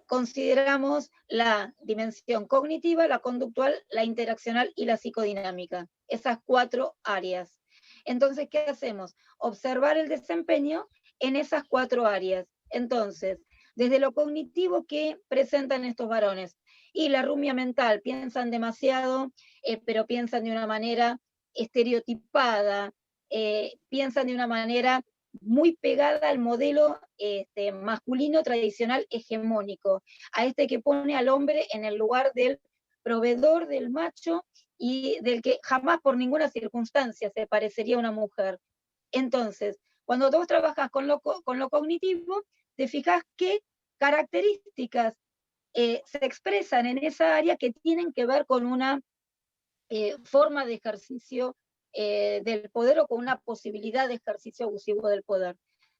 S2: consideramos la dimensión cognitiva, la conductual, la interaccional y la psicodinámica, esas 4 áreas. Entonces, ¿qué hacemos? Observar el desempeño en esas 4 áreas. Entonces, desde lo cognitivo, ¿qué presentan estos varones? Y la rumia mental, piensan demasiado, pero piensan de una manera estereotipada, piensan de una manera muy pegada al modelo masculino tradicional hegemónico, a este que pone al hombre en el lugar del proveedor, del macho, y del que jamás por ninguna circunstancia se parecería a una mujer. Entonces, cuando vos trabajas con lo cognitivo, te fijas qué características se expresan en esa área que tienen que ver con una forma de ejercicio del poder o con una posibilidad de ejercicio abusivo del poder.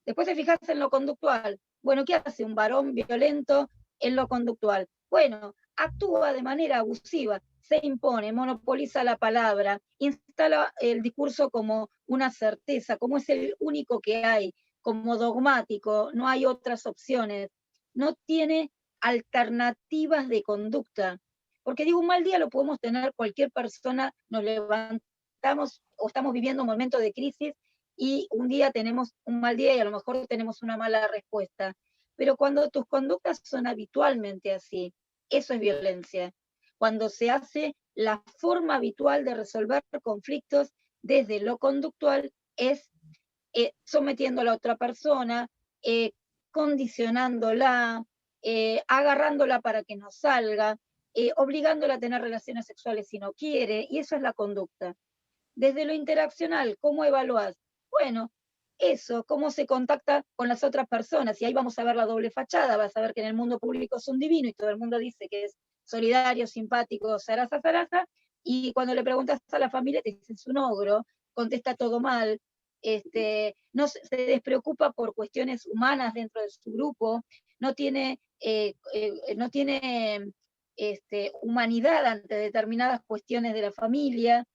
S2: Después te fijas en lo conductual. Bueno, ¿qué hace un varón violento en lo conductual? Bueno, actúa de manera abusiva, se impone, monopoliza la palabra, instala el discurso como una certeza, como es el único que hay, como dogmático, no hay otras opciones, no tiene alternativas de conducta. Porque digo, un mal día lo podemos tener cualquier persona, nos levantamos o estamos viviendo un momento de crisis y un día tenemos un mal día y a lo mejor tenemos una mala respuesta. Pero cuando tus conductas son habitualmente así, eso es violencia. Cuando se hace la forma habitual de resolver conflictos desde lo conductual es sometiendo a la otra persona, condicionándola, agarrándola para que no salga, obligándola a tener relaciones sexuales si no quiere, y eso es la conducta. Desde lo interaccional, ¿cómo evaluás? Bueno, eso, cómo se contacta con las otras personas, y ahí vamos a ver la doble fachada, vas a ver que en el mundo público es un divino, y todo el mundo dice que es solidario, simpático, zaraza, y cuando le preguntas a la familia te dicen es un ogro, contesta todo mal, no se despreocupa por cuestiones humanas dentro de su grupo, no tiene humanidad ante determinadas cuestiones de la familia.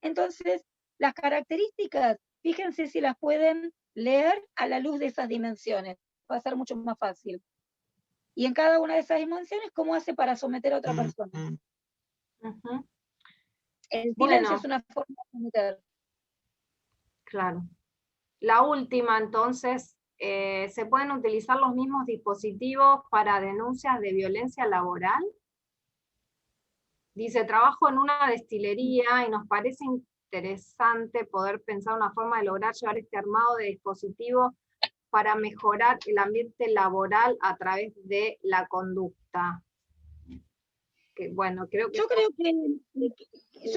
S2: Entonces, las características, fíjense si las pueden leer a la luz de esas dimensiones, va a ser mucho más fácil. Y en cada una de esas dimensiones, ¿cómo hace para someter a otra persona? El silencio es una forma de someter.
S1: Claro. La última, entonces, ¿se pueden utilizar los mismos dispositivos para denuncias de violencia laboral? Dice, trabajo en una destilería y nos parece interesante poder pensar una forma de lograr llevar este armado de dispositivos para mejorar el ambiente laboral a través de la conducta. Que, bueno, creo que...
S2: Yo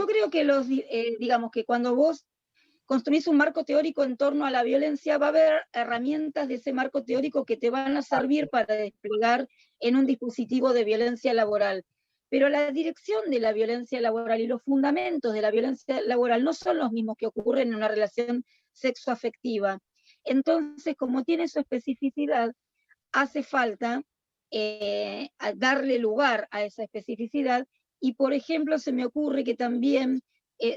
S2: creo que digamos que cuando vos construís un marco teórico en torno a la violencia, va a haber herramientas de ese marco teórico que te van a servir para desplegar en un dispositivo de violencia laboral. Pero la dirección de la violencia laboral y los fundamentos de la violencia laboral no son los mismos que ocurren en una relación sexoafectiva. Entonces, como tiene su especificidad, hace falta darle lugar a esa especificidad, y por ejemplo se me ocurre que también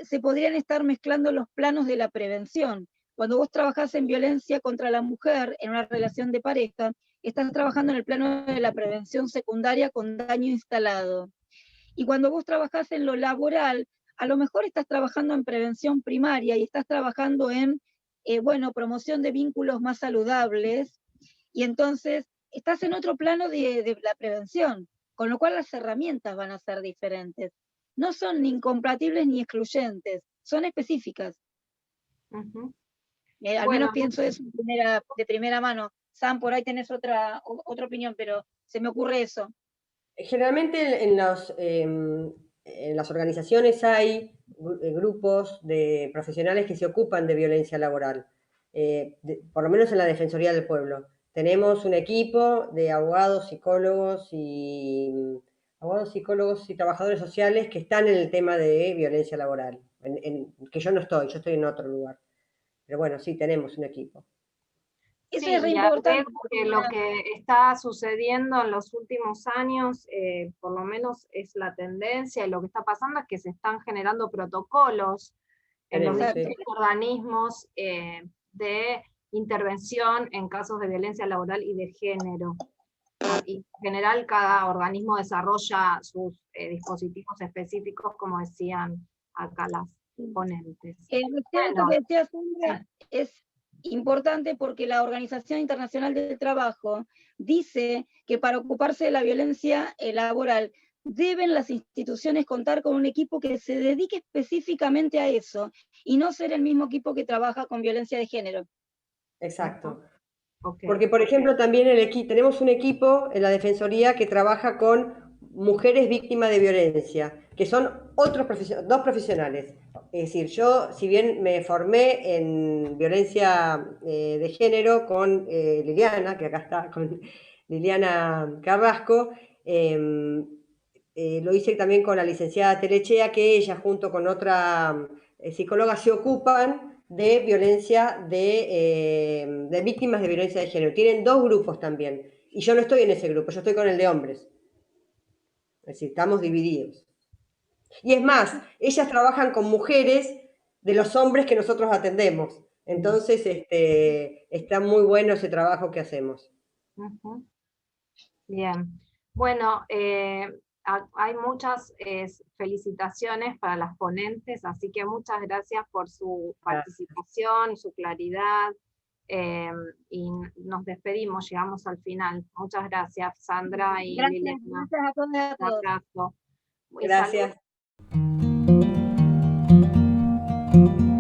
S2: se podrían estar mezclando los planos de la prevención. Cuando vos trabajás en violencia contra la mujer en una relación de pareja, estás trabajando en el plano de la prevención secundaria con daño instalado. Y cuando vos trabajás en lo laboral, a lo mejor estás trabajando en prevención primaria y estás trabajando en, promoción de vínculos más saludables, y entonces estás en otro plano de la prevención, con lo cual las herramientas van a ser diferentes. No son ni incompatibles ni excluyentes, son específicas. Al menos pienso eso de primera mano. Sam, por ahí tenés otra opinión, pero se me ocurre eso.
S4: Generalmente en las organizaciones hay grupos de profesionales que se ocupan de violencia laboral, por lo menos en la Defensoría del Pueblo. Tenemos un equipo de abogados, psicólogos y trabajadores sociales que están en el tema de violencia laboral, que yo no estoy, yo estoy en otro lugar. Pero bueno, sí, tenemos un equipo.
S1: Sí, es re importante que lo que está sucediendo en los últimos años, por lo menos es la tendencia, y lo que está pasando es que se están generando protocolos en los distintos organismos de intervención en casos de violencia laboral y de género. Y en general cada organismo desarrolla sus dispositivos específicos, como decían acá las ponentes.
S2: Esto que decía Sandra es importante porque la Organización Internacional del Trabajo dice que para ocuparse de la violencia laboral deben las instituciones contar con un equipo que se dedique específicamente a eso, y no ser el mismo equipo que trabaja con violencia de género.
S4: Exacto.
S1: Okay.
S4: Porque, por ejemplo, también tenemos un equipo en la Defensoría que trabaja con mujeres víctimas de violencia, que son dos profesionales. Es decir, yo, si bien me formé en violencia de género con Liliana, que acá está, con Liliana Carrasco, lo hice también con la licenciada Telechea, que ella junto con otra psicóloga se ocupan de violencia, de víctimas de violencia de género. Tienen dos grupos también, y yo no estoy en ese grupo, yo estoy con el de hombres. Es decir, estamos divididos. Y es más, ellas trabajan con mujeres de los hombres que nosotros atendemos. Entonces, está muy bueno ese trabajo que hacemos.
S1: Bien. Bueno, hay muchas felicitaciones para las ponentes, así que muchas gracias por su participación y su claridad. Y nos despedimos, llegamos al final. Muchas gracias, Sandra y Liliana.
S2: Gracias a todos y a todos.
S1: Un abrazo.
S4: Gracias.
S1: Salud.